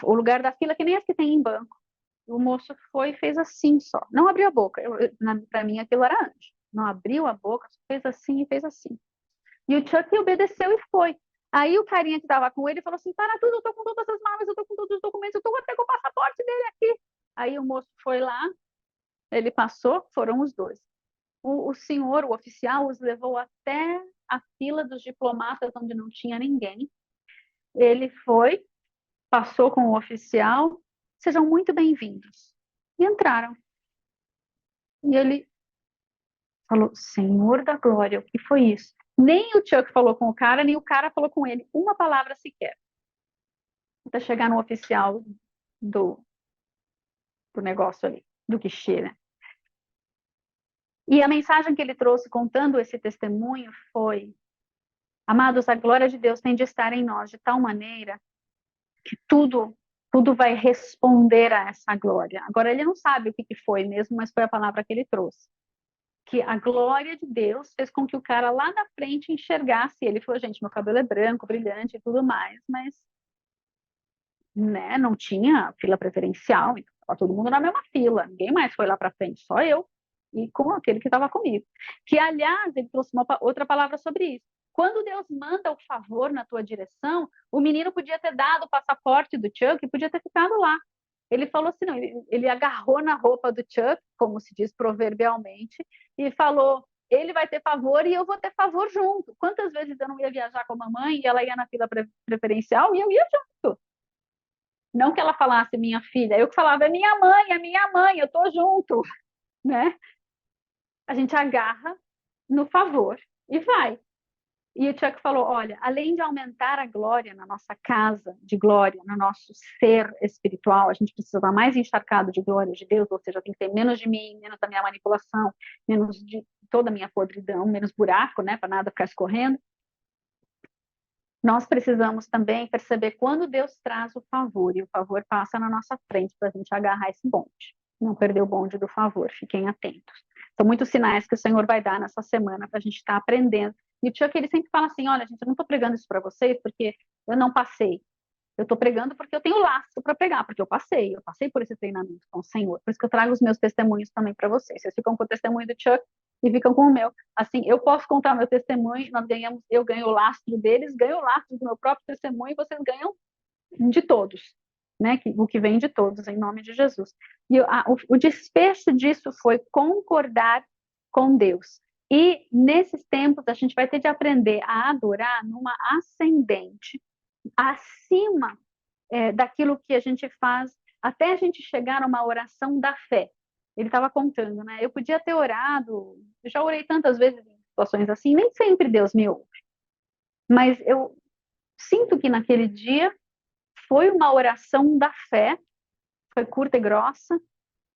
Speaker 1: o lugar da fila, que nem as que tem em banco. O moço foi e fez assim só, não abriu a boca. Para mim aquilo era anjo. Não abriu a boca, fez assim e fez assim. E o Chuck obedeceu e foi. Aí o carinha que estava com ele falou assim, para tudo, eu tô com todas as malas, eu tô com todos os documentos, eu tô até com o passaporte dele aqui. Aí o moço foi lá, ele passou, foram os dois. O senhor, o oficial, os levou até a fila dos diplomatas, onde não tinha ninguém. Ele foi, passou com o oficial, sejam muito bem-vindos. E entraram. E ele falou, Senhor da glória, o que foi isso? Nem o Chuck falou com o cara, nem o cara falou com ele. Uma palavra sequer. Até chegar no oficial do, do negócio ali, do guichê, né? E a mensagem que ele trouxe contando esse testemunho foi: amados, a glória de Deus tem de estar em nós de tal maneira que tudo vai responder a essa glória. Agora, ele não sabe o que foi mesmo, mas foi a palavra que ele trouxe. Que a glória de Deus fez com que o cara lá na frente enxergasse. Ele falou: gente, meu cabelo é branco, brilhante e tudo mais, mas né, não tinha fila preferencial, então estava todo mundo na mesma fila, ninguém mais foi lá para frente, só eu e com aquele que estava comigo. Que, aliás, ele trouxe outra palavra sobre isso. Quando Deus manda o favor na tua direção, o menino podia ter dado o passaporte do Chuck e podia ter ficado lá. Ele falou assim, não, ele agarrou na roupa do Chuck, como se diz proverbialmente, e falou: ele vai ter favor e eu vou ter favor junto. Quantas vezes eu não ia viajar com a mamãe e ela ia na fila preferencial e eu ia junto? Não que ela falasse minha filha, eu que falava: é minha mãe, eu tô junto, né? A gente agarra no favor e vai. E o Chuck falou: olha, além de aumentar a glória na nossa casa de glória, no nosso ser espiritual, a gente precisa estar mais encharcado de glória de Deus, ou seja, tem que ter menos de mim, menos da minha manipulação, menos de toda a minha podridão, menos buraco, né, para nada ficar escorrendo. Nós precisamos também perceber quando Deus traz o favor, e o favor passa na nossa frente para a gente agarrar esse bonde. Não perder o bonde do favor, fiquem atentos. São muitos sinais que o Senhor vai dar nessa semana para a gente estar aprendendo. E o Chuck, ele sempre fala assim: olha, gente, eu não estou pregando isso para vocês porque eu não passei. Eu estou pregando porque eu tenho laço para pregar, porque eu passei por esse treinamento com o Senhor. Por isso que eu trago os meus testemunhos também para vocês. Vocês ficam com o testemunho do Chuck e ficam com o meu. Assim, eu posso contar meu testemunho, eu ganho o lastro deles, ganho o lastro do meu próprio testemunho e vocês ganham de todos, né? O que vem de todos, em nome de Jesus. E o desfecho disso foi concordar com Deus. E nesses tempos a gente vai ter de aprender a adorar numa ascendente, acima daquilo que a gente faz, até a gente chegar a uma oração da fé. Ele estava contando, né? Eu podia ter orado, eu já orei tantas vezes em situações assim, nem sempre Deus me ouve. Mas eu sinto que naquele dia foi uma oração da fé, foi curta e grossa,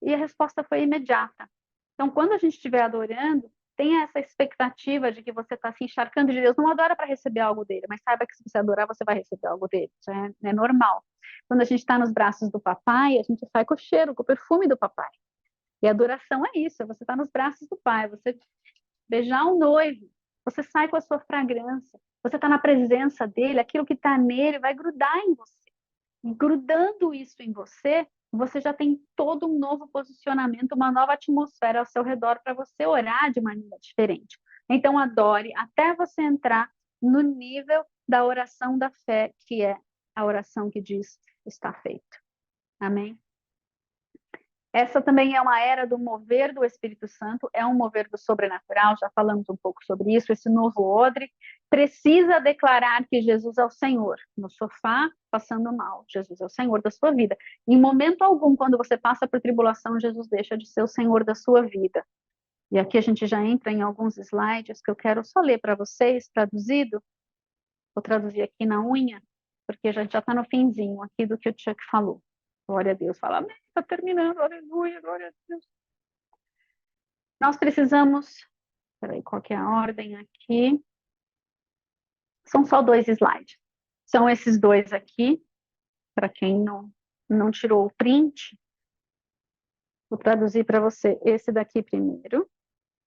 Speaker 1: e a resposta foi imediata. Então, quando a gente estiver adorando, tenha essa expectativa de que você está se encharcando de Deus. Não adora para receber algo dele, mas saiba que se você adorar, você vai receber algo dele. Isso é normal. Quando a gente está nos braços do papai, a gente sai com o cheiro, com o perfume do papai. E a adoração é isso, é você estar nos braços do pai, você beijar o noivo, você sai com a sua fragrância, você está na presença dele, aquilo que está nele vai grudar em você. E grudando isso em você, você já tem todo um novo posicionamento, uma nova atmosfera ao seu redor para você orar de maneira diferente. Então, adore até você entrar no nível da oração da fé, que é a oração que diz: está feito. Amém? Essa também é uma era do mover do Espírito Santo, é um mover do sobrenatural, já falamos um pouco sobre isso. Esse novo odre precisa declarar que Jesus é o Senhor. No sofá, passando mal, Jesus é o Senhor da sua vida. Em momento algum, quando você passa por tribulação, Jesus deixa de ser o Senhor da sua vida. E aqui a gente já entra em alguns slides que eu quero só ler para vocês, traduzido. Vou traduzir aqui na unha, porque a gente já está no finzinho aqui do que o Chuck falou. Glória a Deus. Fala: amém, está terminando, aleluia, glória a Deus. Nós precisamos, peraí, qual que é a ordem aqui? São só 2 slides. São esses 2 aqui, para quem não tirou o print. Vou traduzir para você esse daqui primeiro.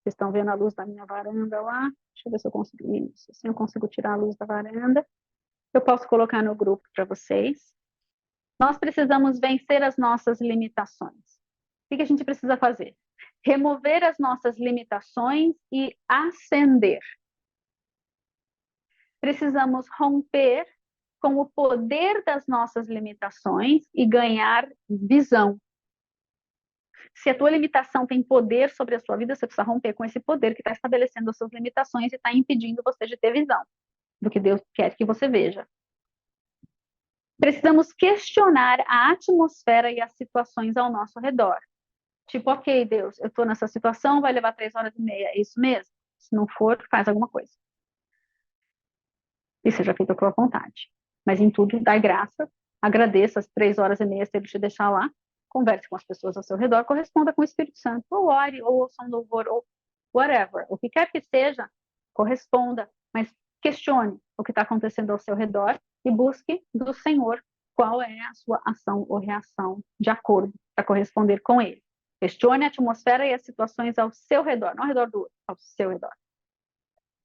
Speaker 1: Vocês estão vendo a luz da minha varanda lá? Deixa eu ver se eu consigo isso. Assim eu consigo tirar a luz da varanda. Eu posso colocar no grupo para vocês. Nós precisamos vencer as nossas limitações. O que a gente precisa fazer? Remover as nossas limitações e ascender. Precisamos romper com o poder das nossas limitações e ganhar visão. Se a tua limitação tem poder sobre a sua vida, você precisa romper com esse poder que está estabelecendo as suas limitações e está impedindo você de ter visão do que Deus quer que você veja. Precisamos questionar a atmosfera e as situações ao nosso redor. Tipo, ok, Deus, eu estou nessa situação, vai levar 3 horas e meia, é isso mesmo? Se não for, faz alguma coisa. e seja feita a tua vontade. Mas em tudo, dai graça, agradeça as 3 horas e meia se ele te deixar lá, converse com as pessoas ao seu redor, corresponda com o Espírito Santo, ou ore, ou ouça um louvor, ou whatever, o que quer que seja, corresponda, mas questione o que está acontecendo ao seu redor e busque do Senhor qual é a sua ação ou reação de acordo para corresponder com ele. Questione a atmosfera e as situações ao seu redor, não ao redor do outro, ao seu redor.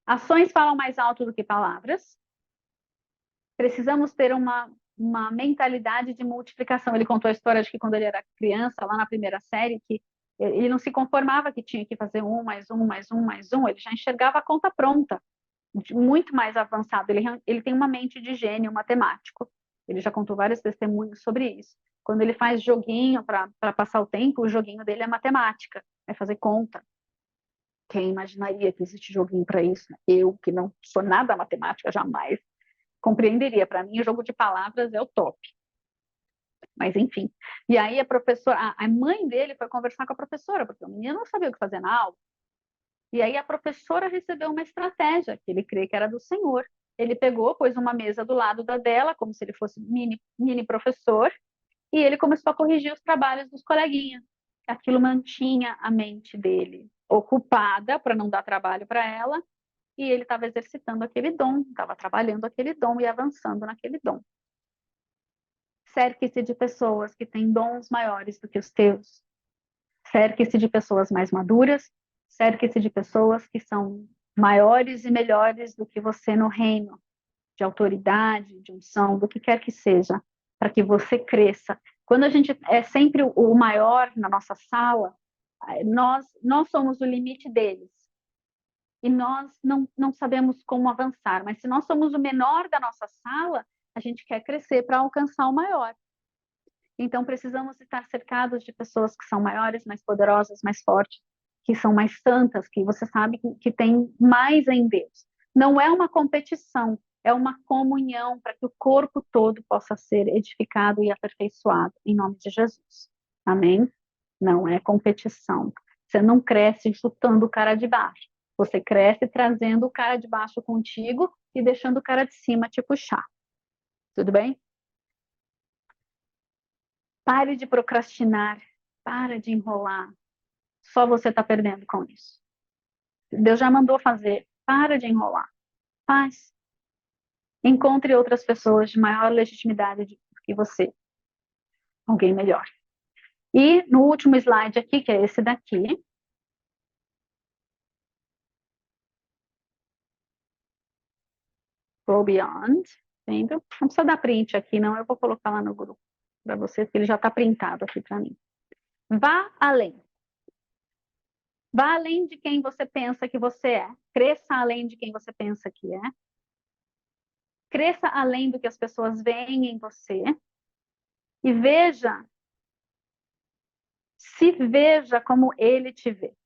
Speaker 1: Ações falam mais alto do que palavras. Precisamos ter uma mentalidade de multiplicação. Ele contou a história de que quando ele era criança, lá na primeira série, que ele não se conformava que tinha que fazer um, mais um, mais um, mais um, ele já enxergava a conta pronta, muito mais avançado. Ele tem uma mente de gênio matemático. Ele já contou vários testemunhos sobre isso. Quando ele faz joguinho para passar o tempo, o joguinho dele é matemática, é fazer conta. Quem imaginaria que existe joguinho para isso? Eu, que não sou nada matemática, jamais compreenderia. Para mim, o jogo de palavras é o top. Mas, enfim. E aí, a professora, a mãe dele foi conversar com a professora, porque o menino não sabia o que fazer na aula. E aí, a professora recebeu uma estratégia, que ele crê que era do Senhor. Ele pegou, pôs uma mesa do lado da dela, como se ele fosse mini professor, e ele começou a corrigir os trabalhos dos coleguinhas. Aquilo mantinha a mente dele ocupada para não dar trabalho para ela, e ele estava exercitando aquele dom, estava trabalhando aquele dom e avançando naquele dom. Cerque-se de pessoas que têm dons maiores do que os teus. Cerque-se de pessoas mais maduras, cerque-se de pessoas que são maiores e melhores do que você no reino, de autoridade, de unção, do que quer que seja, para que você cresça. Quando a gente é sempre o maior na nossa sala, nós somos o limite deles. E nós não sabemos como avançar. Mas se nós somos o menor da nossa sala, a gente quer crescer para alcançar o maior. Então, precisamos estar cercados de pessoas que são maiores, mais poderosas, mais fortes, que são mais santas, que você sabe que tem mais em Deus. Não é uma competição, é uma comunhão para que o corpo todo possa ser edificado e aperfeiçoado, em nome de Jesus. Amém? Não é competição. Você não cresce chutando o cara de baixo. Você cresce trazendo o cara de baixo contigo e deixando o cara de cima te puxar. Tudo bem? Pare de procrastinar. Para de enrolar. Só você está perdendo com isso. Deus já mandou fazer. Para de enrolar. Faz. Encontre outras pessoas de maior legitimidade do que você. Alguém melhor. E no último slide aqui, que é esse daqui, Go Beyond, vendo? Não precisa dar print aqui, não. Eu vou colocar lá no grupo para vocês, que ele já está printado aqui para mim. Vá além. Vá além de quem você pensa que você é. Cresça além de quem você pensa que é. Cresça além do que as pessoas veem em você. E se veja como ele te vê.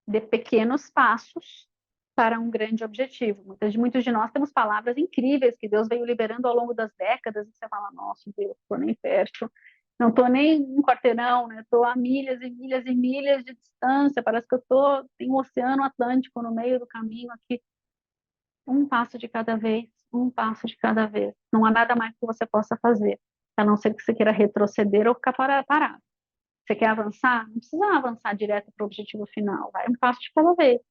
Speaker 1: Dê pequenos passos para um grande objetivo. Muitos de nós temos palavras incríveis que Deus veio liberando ao longo das décadas, e você fala, nossa, Deus, estou nem perto, não estou nem um quarteirão, né? Estou a milhas e milhas e milhas de distância, parece que tem um oceano Atlântico no meio do caminho aqui. Um passo de cada vez, um passo de cada vez. Não há nada mais que você possa fazer, a não ser que você queira retroceder ou ficar parado. Você quer avançar? Não precisa avançar direto para o objetivo final, vai um passo de cada vez.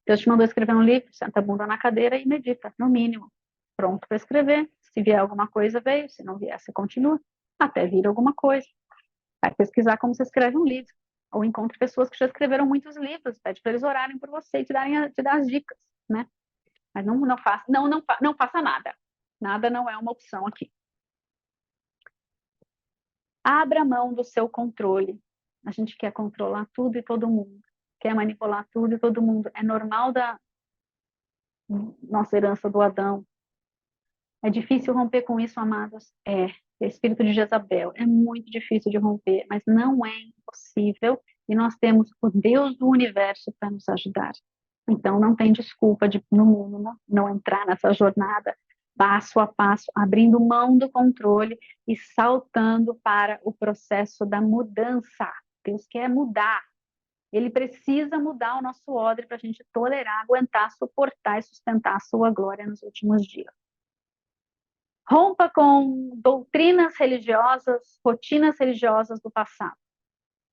Speaker 1: Deus te mandou escrever um livro, senta a bunda na cadeira e medita, no mínimo. Pronto para escrever. Se vier alguma coisa, veio. Se não vier, você continua. Até vir alguma coisa. Vai pesquisar como você escreve um livro. Ou encontre pessoas que já escreveram muitos livros. Pede para eles orarem por você e te dar as dicas, né? Mas não faça nada. Nada não é uma opção aqui. Abra mão do seu controle. A gente quer controlar tudo e todo mundo. Quer manipular tudo e todo mundo. É normal da nossa herança do Adão. É difícil romper com isso, amados? É espírito de Jezabel. É muito difícil de romper, mas não é impossível. E nós temos o Deus do universo para nos ajudar. Então, não tem desculpa no mundo não entrar nessa jornada passo a passo, abrindo mão do controle e saltando para o processo da mudança. Deus quer mudar. Ele precisa mudar o nosso odre para a gente tolerar, aguentar, suportar e sustentar a sua glória nos últimos dias. Rompa com doutrinas religiosas, rotinas religiosas do passado.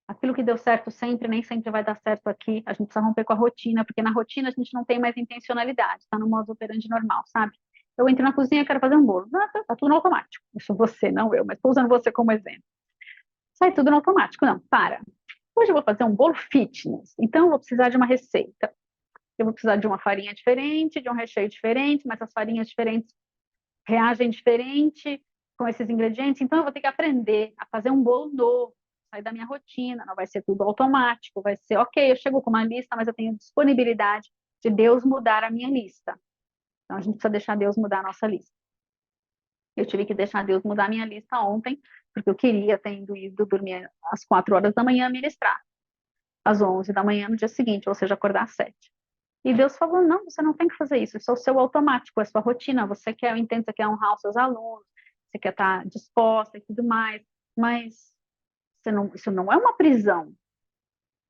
Speaker 1: Aquilo que deu certo sempre, nem sempre vai dar certo aqui. A gente precisa romper com a rotina, porque na rotina a gente não tem mais intencionalidade, está no modo operandi normal, sabe? Eu entro na cozinha e quero fazer um bolo. Tá tudo no automático. Isso você, não eu, mas estou usando você como exemplo. Sai tudo no automático. Não, para. Hoje eu vou fazer um bolo fitness, então eu vou precisar de uma receita. Eu vou precisar de uma farinha diferente, de um recheio diferente, mas as farinhas diferentes reagem diferente com esses ingredientes, então eu vou ter que aprender a fazer um bolo novo, sair da minha rotina, não vai ser tudo automático, vai ser, ok, eu chego com uma lista, mas eu tenho disponibilidade de Deus mudar a minha lista. Então a gente precisa deixar Deus mudar a nossa lista. Eu tive que deixar Deus mudar a minha lista ontem, porque eu queria ter ido dormir às 4 horas da manhã ministrar, às 11 da manhã no dia seguinte, ou seja, acordar às 7. E Deus falou, não, você não tem que fazer isso, isso é o seu automático, é a sua rotina, você quer, eu entendo, você quer honrar os seus alunos, você quer estar disposta e tudo mais, mas isso não é uma prisão.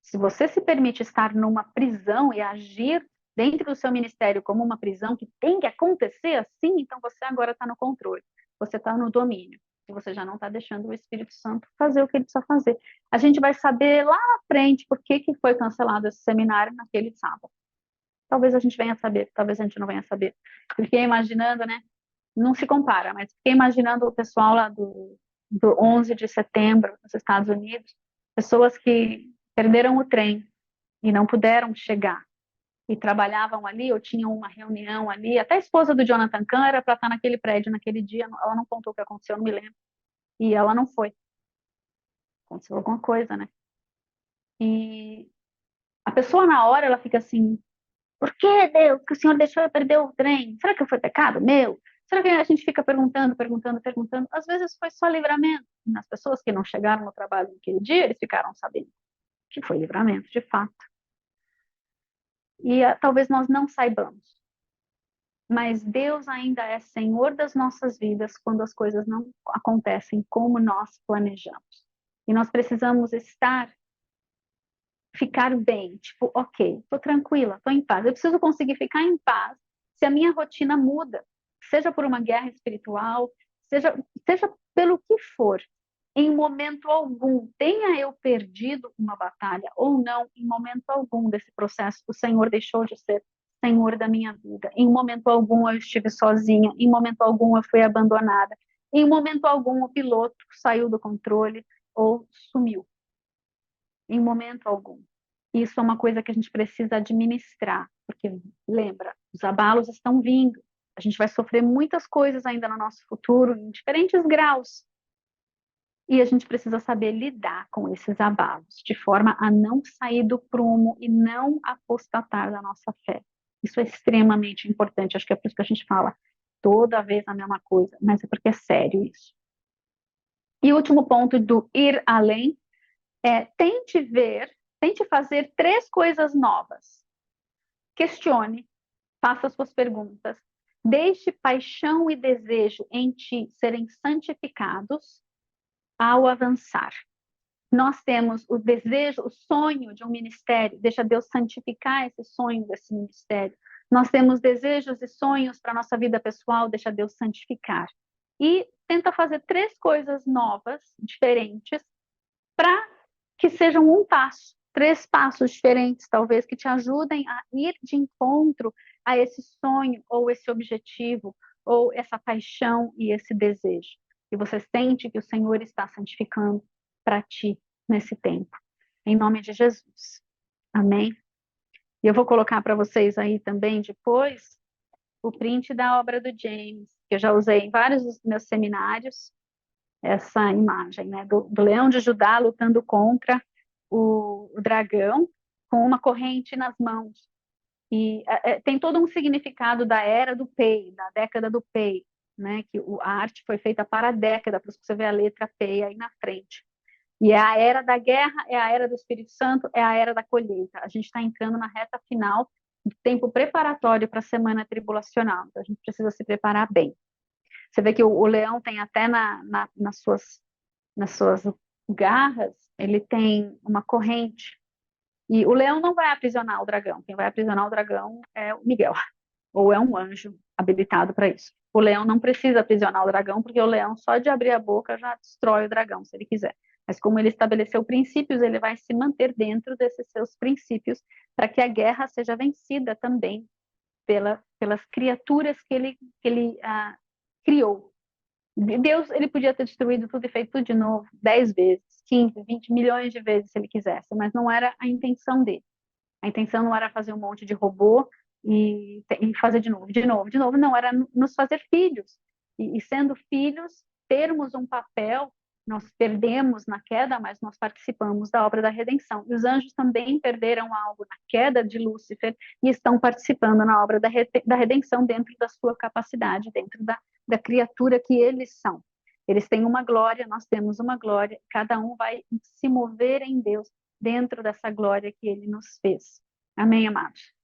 Speaker 1: Se você se permite estar numa prisão e agir dentro do seu ministério como uma prisão que tem que acontecer assim, então você agora está no controle, você está no domínio, e você já não está deixando o Espírito Santo fazer o que ele precisa fazer. A gente vai saber lá na frente por que foi cancelado esse seminário naquele sábado. Talvez a gente venha saber, talvez a gente não venha saber. Fiquei imaginando, né? Não se compara, mas fiquei imaginando o pessoal lá do 11 de setembro, nos Estados Unidos, pessoas que perderam o trem e não puderam chegar, e trabalhavam ali, ou tinham uma reunião ali, até a esposa do Jonathan Kahn era para estar naquele prédio naquele dia, ela não contou o que aconteceu, não me lembro, e ela não foi. Aconteceu alguma coisa, né? E a pessoa na hora, ela fica assim, por que, Deus, que o Senhor deixou eu perder o trem? Será que foi pecado meu? Será que a gente fica perguntando, perguntando, perguntando? Às vezes foi só livramento. As pessoas que não chegaram no trabalho naquele dia, eles ficaram sabendo que foi livramento, de fato. E talvez nós não saibamos. Mas Deus ainda é Senhor das nossas vidas quando as coisas não acontecem como nós planejamos. E nós precisamos ficar bem, tipo, ok, tô tranquila, tô em paz. Eu preciso conseguir ficar em paz se a minha rotina muda, seja por uma guerra espiritual, seja pelo que for. Em momento algum, tenha eu perdido uma batalha ou não, em momento algum desse processo, o Senhor deixou de ser Senhor da minha vida. Em momento algum eu estive sozinha, em momento algum eu fui abandonada, em momento algum o piloto saiu do controle ou sumiu. Em momento algum. Isso é uma coisa que a gente precisa administrar, porque lembra, os abalos estão vindo. A gente vai sofrer muitas coisas ainda no nosso futuro, em diferentes graus. E a gente precisa saber lidar com esses abalos, de forma a não sair do prumo e não apostatar da nossa fé. Isso é extremamente importante. Acho que é por isso que a gente fala toda vez a mesma coisa, mas é porque é sério isso. E o último ponto do ir além tente fazer 3 coisas novas. Questione, faça suas perguntas, deixe paixão e desejo em ti serem santificados ao avançar. Nós temos o desejo, o sonho de um ministério, deixa Deus santificar esse sonho desse ministério. Nós temos desejos e sonhos para a nossa vida pessoal, deixa Deus santificar. E tenta fazer 3 coisas novas, diferentes, para que sejam um passo, 3 passos diferentes, talvez, que te ajudem a ir de encontro a esse sonho, ou esse objetivo, ou essa paixão e esse desejo. E você sente que o Senhor está santificando para ti nesse tempo. Em nome de Jesus. Amém? E eu vou colocar para vocês aí também depois o print da obra do James, que eu já usei em vários dos meus seminários, essa imagem, né, do leão de Judá lutando contra o dragão com uma corrente nas mãos. E tem todo um significado da era do Pei, da década do Pei, né, que a arte foi feita para a década, por isso que você vê a letra Pei aí na frente. E é a era da guerra, é a era do Espírito Santo, é a era da colheita. A gente está entrando na reta final do tempo preparatório para a semana tribulacional. Então, a gente precisa se preparar bem. Você vê que o leão tem até nas suas garras, ele tem uma corrente. E o leão não vai aprisionar o dragão. Quem vai aprisionar o dragão é o Miguel, ou é um anjo habilitado para isso. O leão não precisa aprisionar o dragão, porque o leão, só de abrir a boca, já destrói o dragão, se ele quiser. Mas como ele estabeleceu princípios, ele vai se manter dentro desses seus princípios, para que a guerra seja vencida também pelas criaturas que ele criou. Deus, ele podia ter destruído tudo e feito tudo de novo, 10 vezes, 15, 20 milhões de vezes se ele quisesse, mas não era a intenção dele. A intenção não era fazer um monte de robô e fazer de novo, de novo, de novo. Não, era nos fazer filhos. E sendo filhos, termos um papel, nós perdemos na queda, mas nós participamos da obra da redenção. E os anjos também perderam algo na queda de Lúcifer e estão participando na obra da redenção dentro da sua capacidade, dentro da criatura que eles são. Eles têm uma glória, nós temos uma glória, cada um vai se mover em Deus dentro dessa glória que ele nos fez. Amém, amados?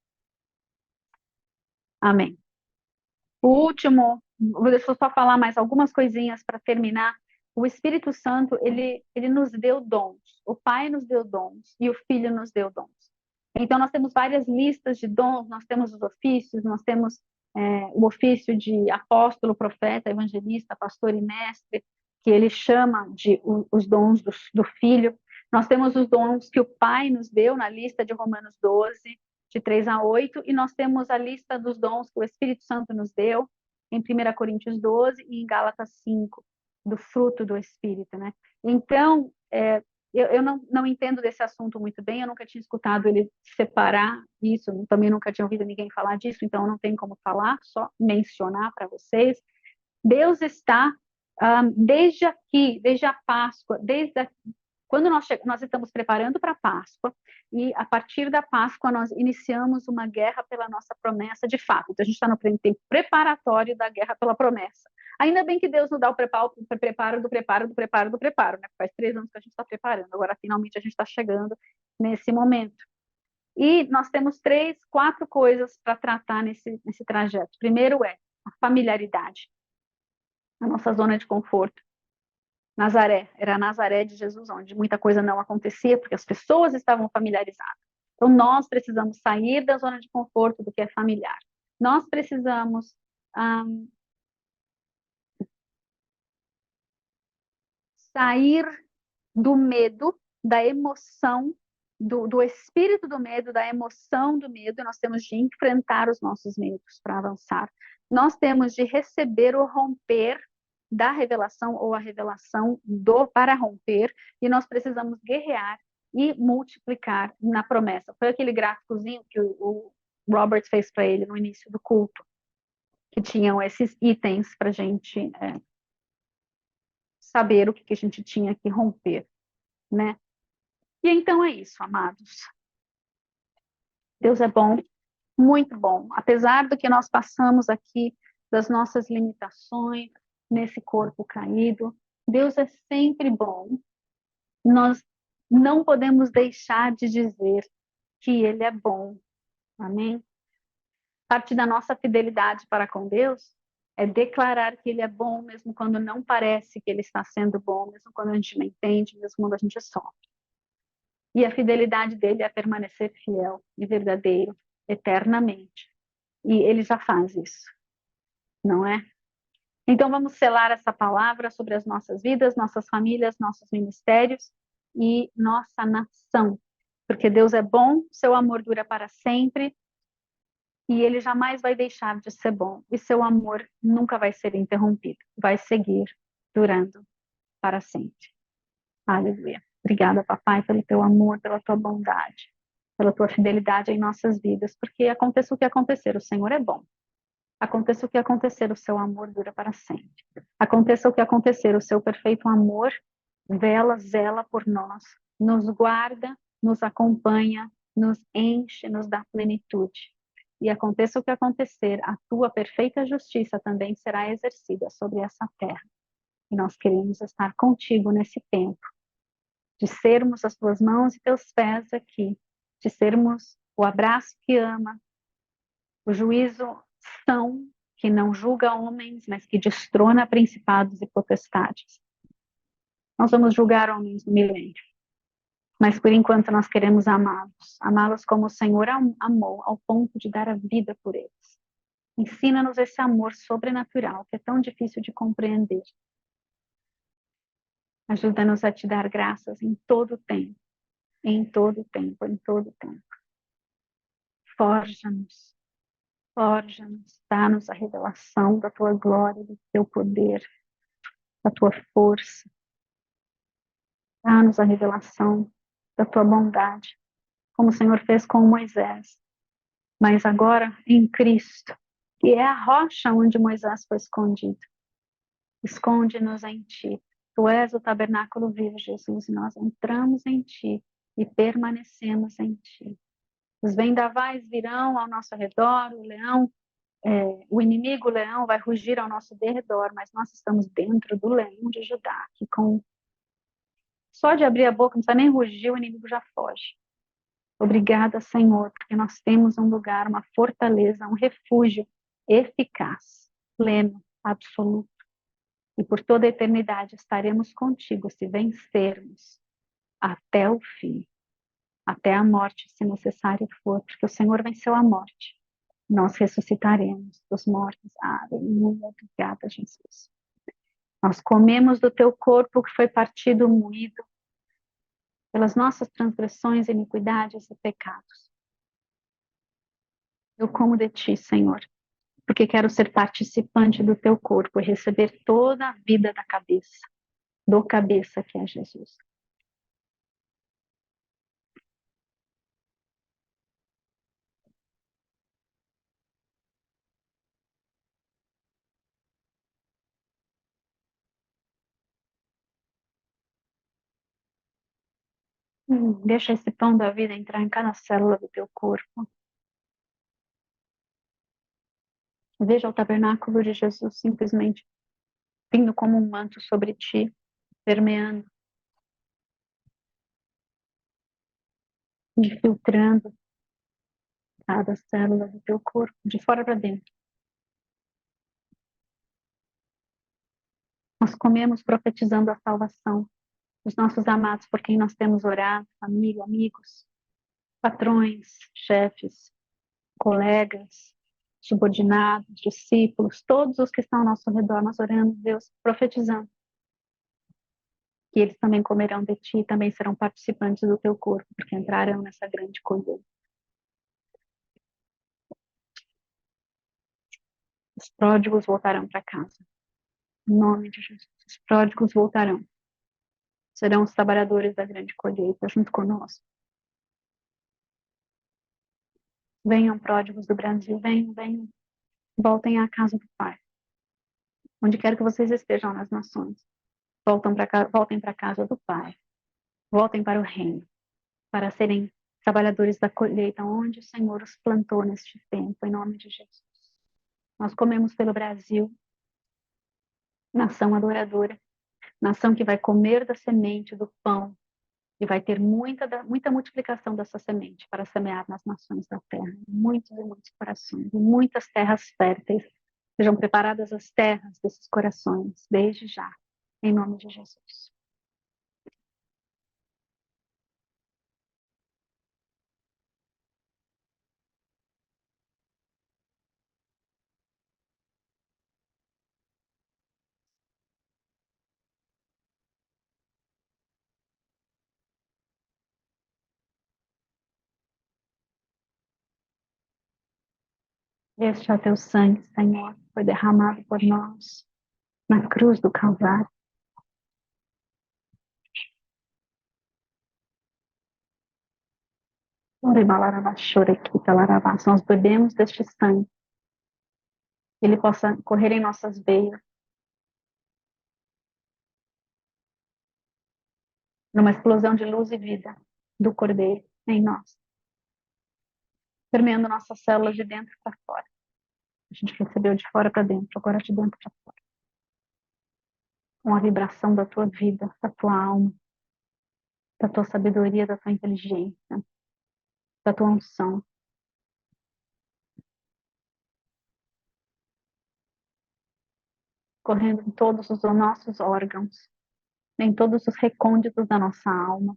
Speaker 1: Amém. O último, deixa eu só falar mais algumas coisinhas para terminar. O Espírito Santo, ele nos deu dons. O Pai nos deu dons e o Filho nos deu dons. Então, nós temos várias listas de dons, nós temos os ofícios, nós temos o ofício de apóstolo, profeta, evangelista, pastor e mestre, que ele chama de os dons do Filho. Nós temos os dons que o Pai nos deu na lista de Romanos 12, de 3 a 8, e nós temos a lista dos dons que o Espírito Santo nos deu, em 1 Coríntios 12 e em Gálatas 5, do fruto do Espírito, né? Então, eu não entendo desse assunto muito bem, eu nunca tinha escutado ele separar isso, também nunca tinha ouvido ninguém falar disso, então não tem como falar, só mencionar para vocês. Deus está, desde aqui, desde a Páscoa, quando nós estamos preparando para a Páscoa, e a partir da Páscoa nós iniciamos uma guerra pela nossa promessa de fato. Então a gente está no tempo preparatório da guerra pela promessa. Ainda bem que Deus nos dá o preparo do preparo, né? Faz 3 anos que a gente está preparando, agora finalmente a gente está chegando nesse momento. E nós temos 3, 4 coisas para tratar nesse trajeto. Primeiro é a familiaridade, a nossa zona de conforto. Nazaré, era a Nazaré de Jesus, onde muita coisa não acontecia, porque as pessoas estavam familiarizadas. Então, nós precisamos sair da zona de conforto do que é familiar. Nós precisamos sair do medo, da emoção, do espírito do medo, da emoção do medo. Nós temos de enfrentar os nossos medos para avançar. Nós temos de receber o romper da revelação ou a revelação para romper, e nós precisamos guerrear e multiplicar na promessa. Foi aquele gráficozinho que o Robert fez para ele no início do culto, que tinham esses itens para a gente saber o que a gente tinha que romper, né? E então é isso, amados. Deus é bom, muito bom. Apesar do que nós passamos aqui, das nossas limitações, nesse corpo caído, Deus é sempre bom. Nós não podemos deixar de dizer que Ele é bom. Amém? Parte da nossa fidelidade para com Deus é declarar que Ele é bom, mesmo quando não parece que Ele está sendo bom, mesmo quando a gente não entende, mesmo quando a gente sofre. E a fidelidade dele é permanecer fiel e verdadeiro eternamente. E ele já faz isso, não é? Então vamos selar essa palavra sobre as nossas vidas, nossas famílias, nossos ministérios e nossa nação. Porque Deus é bom, seu amor dura para sempre e ele jamais vai deixar de ser bom. E seu amor nunca vai ser interrompido, vai seguir durando para sempre. Aleluia. Obrigada, papai, pelo teu amor, pela tua bondade, pela tua fidelidade em nossas vidas, porque aconteça o que acontecer, o Senhor é bom. Aconteça o que acontecer, o seu amor dura para sempre. Aconteça o que acontecer, o seu perfeito amor zela por nós, nos guarda, nos acompanha, nos enche, nos dá plenitude. E aconteça o que acontecer, a tua perfeita justiça também será exercida sobre essa terra. E nós queremos estar contigo nesse tempo, de sermos as tuas mãos e teus pés aqui, de sermos o abraço que ama, o juízo são, que não julga homens, mas que destrona principados e potestades. Nós vamos julgar homens no milênio, Mas por enquanto nós queremos amá-los, amá-los como o Senhor amou, ao ponto de dar a vida por eles. Ensina-nos esse amor sobrenatural que é tão difícil de compreender. Ajuda-nos a te dar graças em todo o tempo, em todo o tempo, em todo o tempo. Forja-nos, forja-nos, dá-nos a revelação da tua glória, do teu poder, da tua força. Dá-nos a revelação da tua bondade, como o Senhor fez com Moisés. Mas agora em Cristo, que é a rocha onde Moisés foi escondido. Esconde-nos em ti. Tu és o tabernáculo vivo, Jesus, e nós entramos em ti e permanecemos em ti. Os vendavais virão ao nosso redor, o leão, o inimigo, o leão, vai rugir ao nosso derredor, mas nós estamos dentro do leão de Judá, que só de abrir a boca, não precisa nem rugir, o inimigo já foge. Obrigada, Senhor, porque nós temos um lugar, uma fortaleza, um refúgio eficaz, pleno, absoluto. E por toda a eternidade estaremos contigo se vencermos até o fim, até a morte, se necessário for, porque o Senhor venceu a morte. Nós ressuscitaremos dos mortos. Aleluia, obrigada, Jesus. Nós comemos do teu corpo que foi partido, moído, pelas nossas transgressões, iniquidades e pecados. Eu como de ti, Senhor, porque quero ser participante do teu corpo e receber toda a vida da cabeça, do cabeça que é Jesus. Deixa esse pão da vida entrar em cada célula do teu corpo. Veja o tabernáculo de Jesus simplesmente vindo como um manto sobre ti, permeando, infiltrando cada célula do teu corpo, de fora para dentro. Nós comemos profetizando a salvação dos nossos amados por quem nós temos orado, família, amigos, patrões, chefes, colegas, subordinados, discípulos, todos os que estão ao nosso redor, nós oramos, Deus, profetizando que eles também comerão de ti e também serão participantes do teu corpo, porque entrarão nessa grande colheita. Os pródigos voltarão para casa. Em nome de Jesus. Os pródigos voltarão. Serão os trabalhadores da grande colheita junto conosco. Venham, pródigos do Brasil, venham, venham. Voltem à casa do Pai. Onde quer que vocês estejam nas nações. Voltem para a casa do Pai. Voltem para o reino. Para serem trabalhadores da colheita, onde o Senhor os plantou neste tempo, em nome de Jesus. Nós comemos pelo Brasil, nação adoradora, nação que vai comer da semente do pão e vai ter muita multiplicação dessa semente para semear nas nações da terra, muitos e muitos corações, e muitas terras férteis. Sejam preparadas as terras desses corações, desde já, em nome de Jesus. Este é o teu sangue, Senhor, foi derramado por nós na cruz do Calvário. Nós bebemos deste sangue, que ele possa correr em nossas veias, numa explosão de luz e vida do Cordeiro em nós, permeando nossas células de dentro para fora. A gente recebeu de fora para dentro, agora de dentro para fora. Com a vibração da tua vida, da tua alma, da tua sabedoria, da tua inteligência, da tua unção. Correndo em todos os nossos órgãos, em todos os recônditos da nossa alma,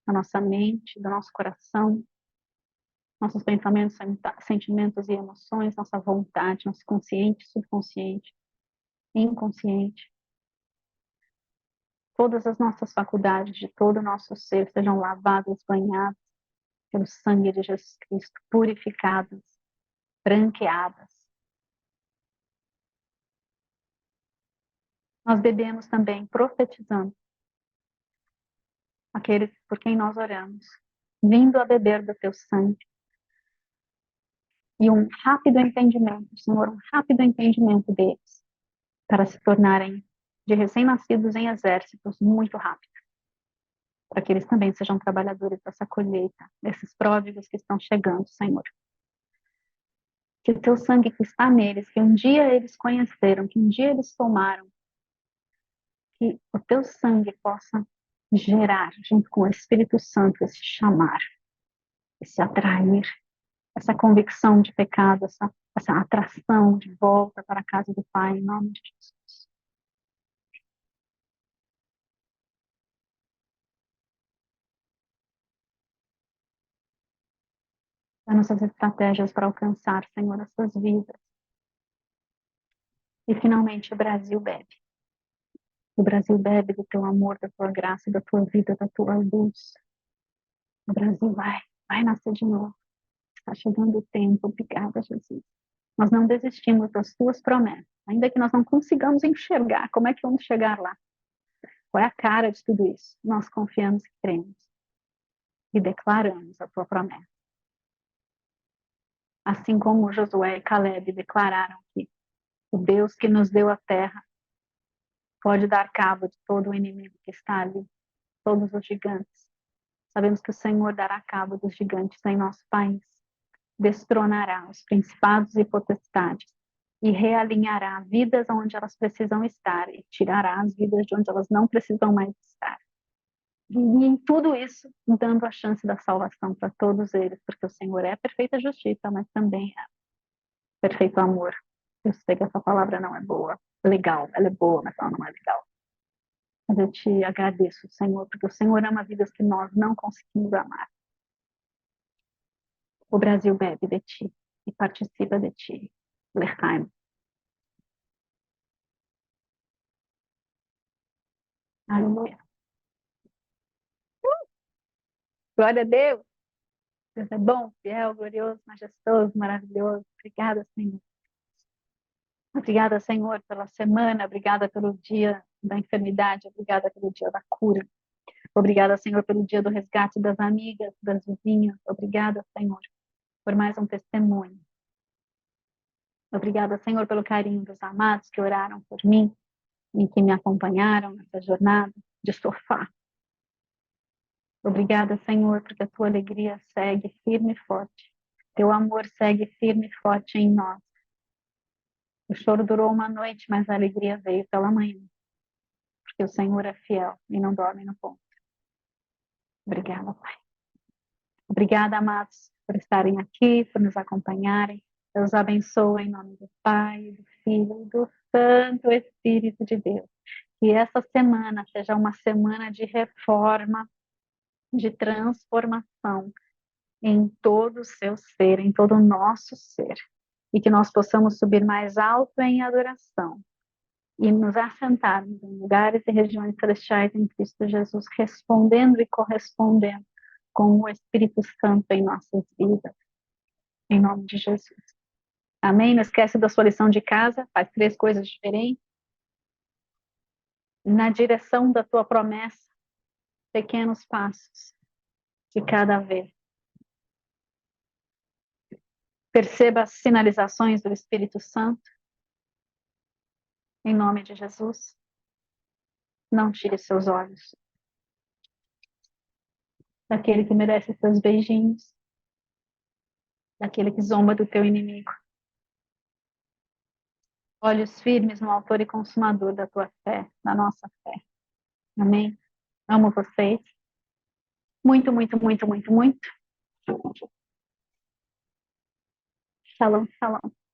Speaker 1: da nossa mente, do nosso coração, nossos pensamentos, sentimentos e emoções, nossa vontade, nosso consciente, subconsciente, inconsciente. Todas as nossas faculdades de todo o nosso ser sejam lavadas, banhadas pelo sangue de Jesus Cristo, purificadas, branqueadas. Nós bebemos também, profetizando, aqueles por quem nós oramos, vindo a beber do teu sangue. E um rápido entendimento, Senhor, um rápido entendimento deles, para se tornarem de recém-nascidos em exércitos muito rápido, para que eles também sejam trabalhadores dessa colheita, desses pródigos que estão chegando, Senhor. Que o teu sangue que está neles, que um dia eles conheceram, que um dia eles tomaram, que o teu sangue possa gerar, junto com o Espírito Santo, esse chamar, esse atrair, essa convicção de pecado, essa atração de volta para a casa do Pai, em nome de Jesus. Dá-nos as estratégias para alcançar, Senhor, as suas vidas. E finalmente o Brasil bebe. O Brasil bebe do teu amor, da tua graça, da tua vida, da tua luz. O Brasil vai nascer de novo. Está chegando o tempo. Obrigada, Jesus. Nós não desistimos das tuas promessas, ainda que nós não consigamos enxergar como é que vamos chegar lá. Qual é a cara de tudo isso? Nós confiamos e cremos e declaramos a tua promessa. Assim como Josué e Caleb declararam que o Deus que nos deu a terra pode dar cabo de todo o inimigo que está ali, todos os gigantes. Sabemos que o Senhor dará cabo dos gigantes em nosso país, destronará os principados e potestades e realinhará vidas onde elas precisam estar e tirará as vidas de onde elas não precisam mais estar. E em tudo isso, dando a chance da salvação para todos eles, porque o Senhor é a perfeita justiça, mas também é perfeito amor. Eu sei que essa palavra não é boa, legal, ela é boa, mas ela não é legal. Mas eu te agradeço, Senhor, porque o Senhor ama vidas que nós não conseguimos amar. O Brasil bebe de ti e participa de ti. Lechaim. Aleluia. Glória a Deus. Deus é bom, fiel, glorioso, majestoso, maravilhoso. Obrigada, Senhor. Obrigada, Senhor, pela semana. Obrigada pelo dia da enfermidade. Obrigada pelo dia da cura. Obrigada, Senhor, pelo dia do resgate das amigas, das vizinhas. Obrigada, Senhor, por mais um testemunho. Obrigada, Senhor, pelo carinho dos amados que oraram por mim e que me acompanharam nessa jornada de sofá. Obrigada, Senhor, porque a tua alegria segue firme e forte. Teu amor segue firme e forte em nós. O choro durou uma noite, mas a alegria veio pela manhã. Porque o Senhor é fiel e não dorme no ponto. Obrigada, Pai. Obrigada, amados, por estarem aqui, por nos acompanharem. Deus abençoe em nome do Pai, do Filho e do Santo Espírito de Deus. Que essa semana seja uma semana de reforma, de transformação em todo o seu ser, em todo o nosso ser. E que nós possamos subir mais alto em adoração e nos assentarmos em lugares e regiões celestiais em Cristo Jesus, respondendo e correspondendo com o Espírito Santo em nossas vidas. Em nome de Jesus. Amém? Não esquece da sua lição de casa, faz 3 coisas diferentes. Na direção da tua promessa, pequenos passos de cada vez. Perceba as sinalizações do Espírito Santo. Em nome de Jesus. Não tire seus olhos daquele que merece seus beijinhos, daquele que zomba do teu inimigo. Olhos firmes no autor e consumador da tua fé, da nossa fé. Amém? Amo vocês. Muito, muito, muito, muito, muito. Shalom, shalom.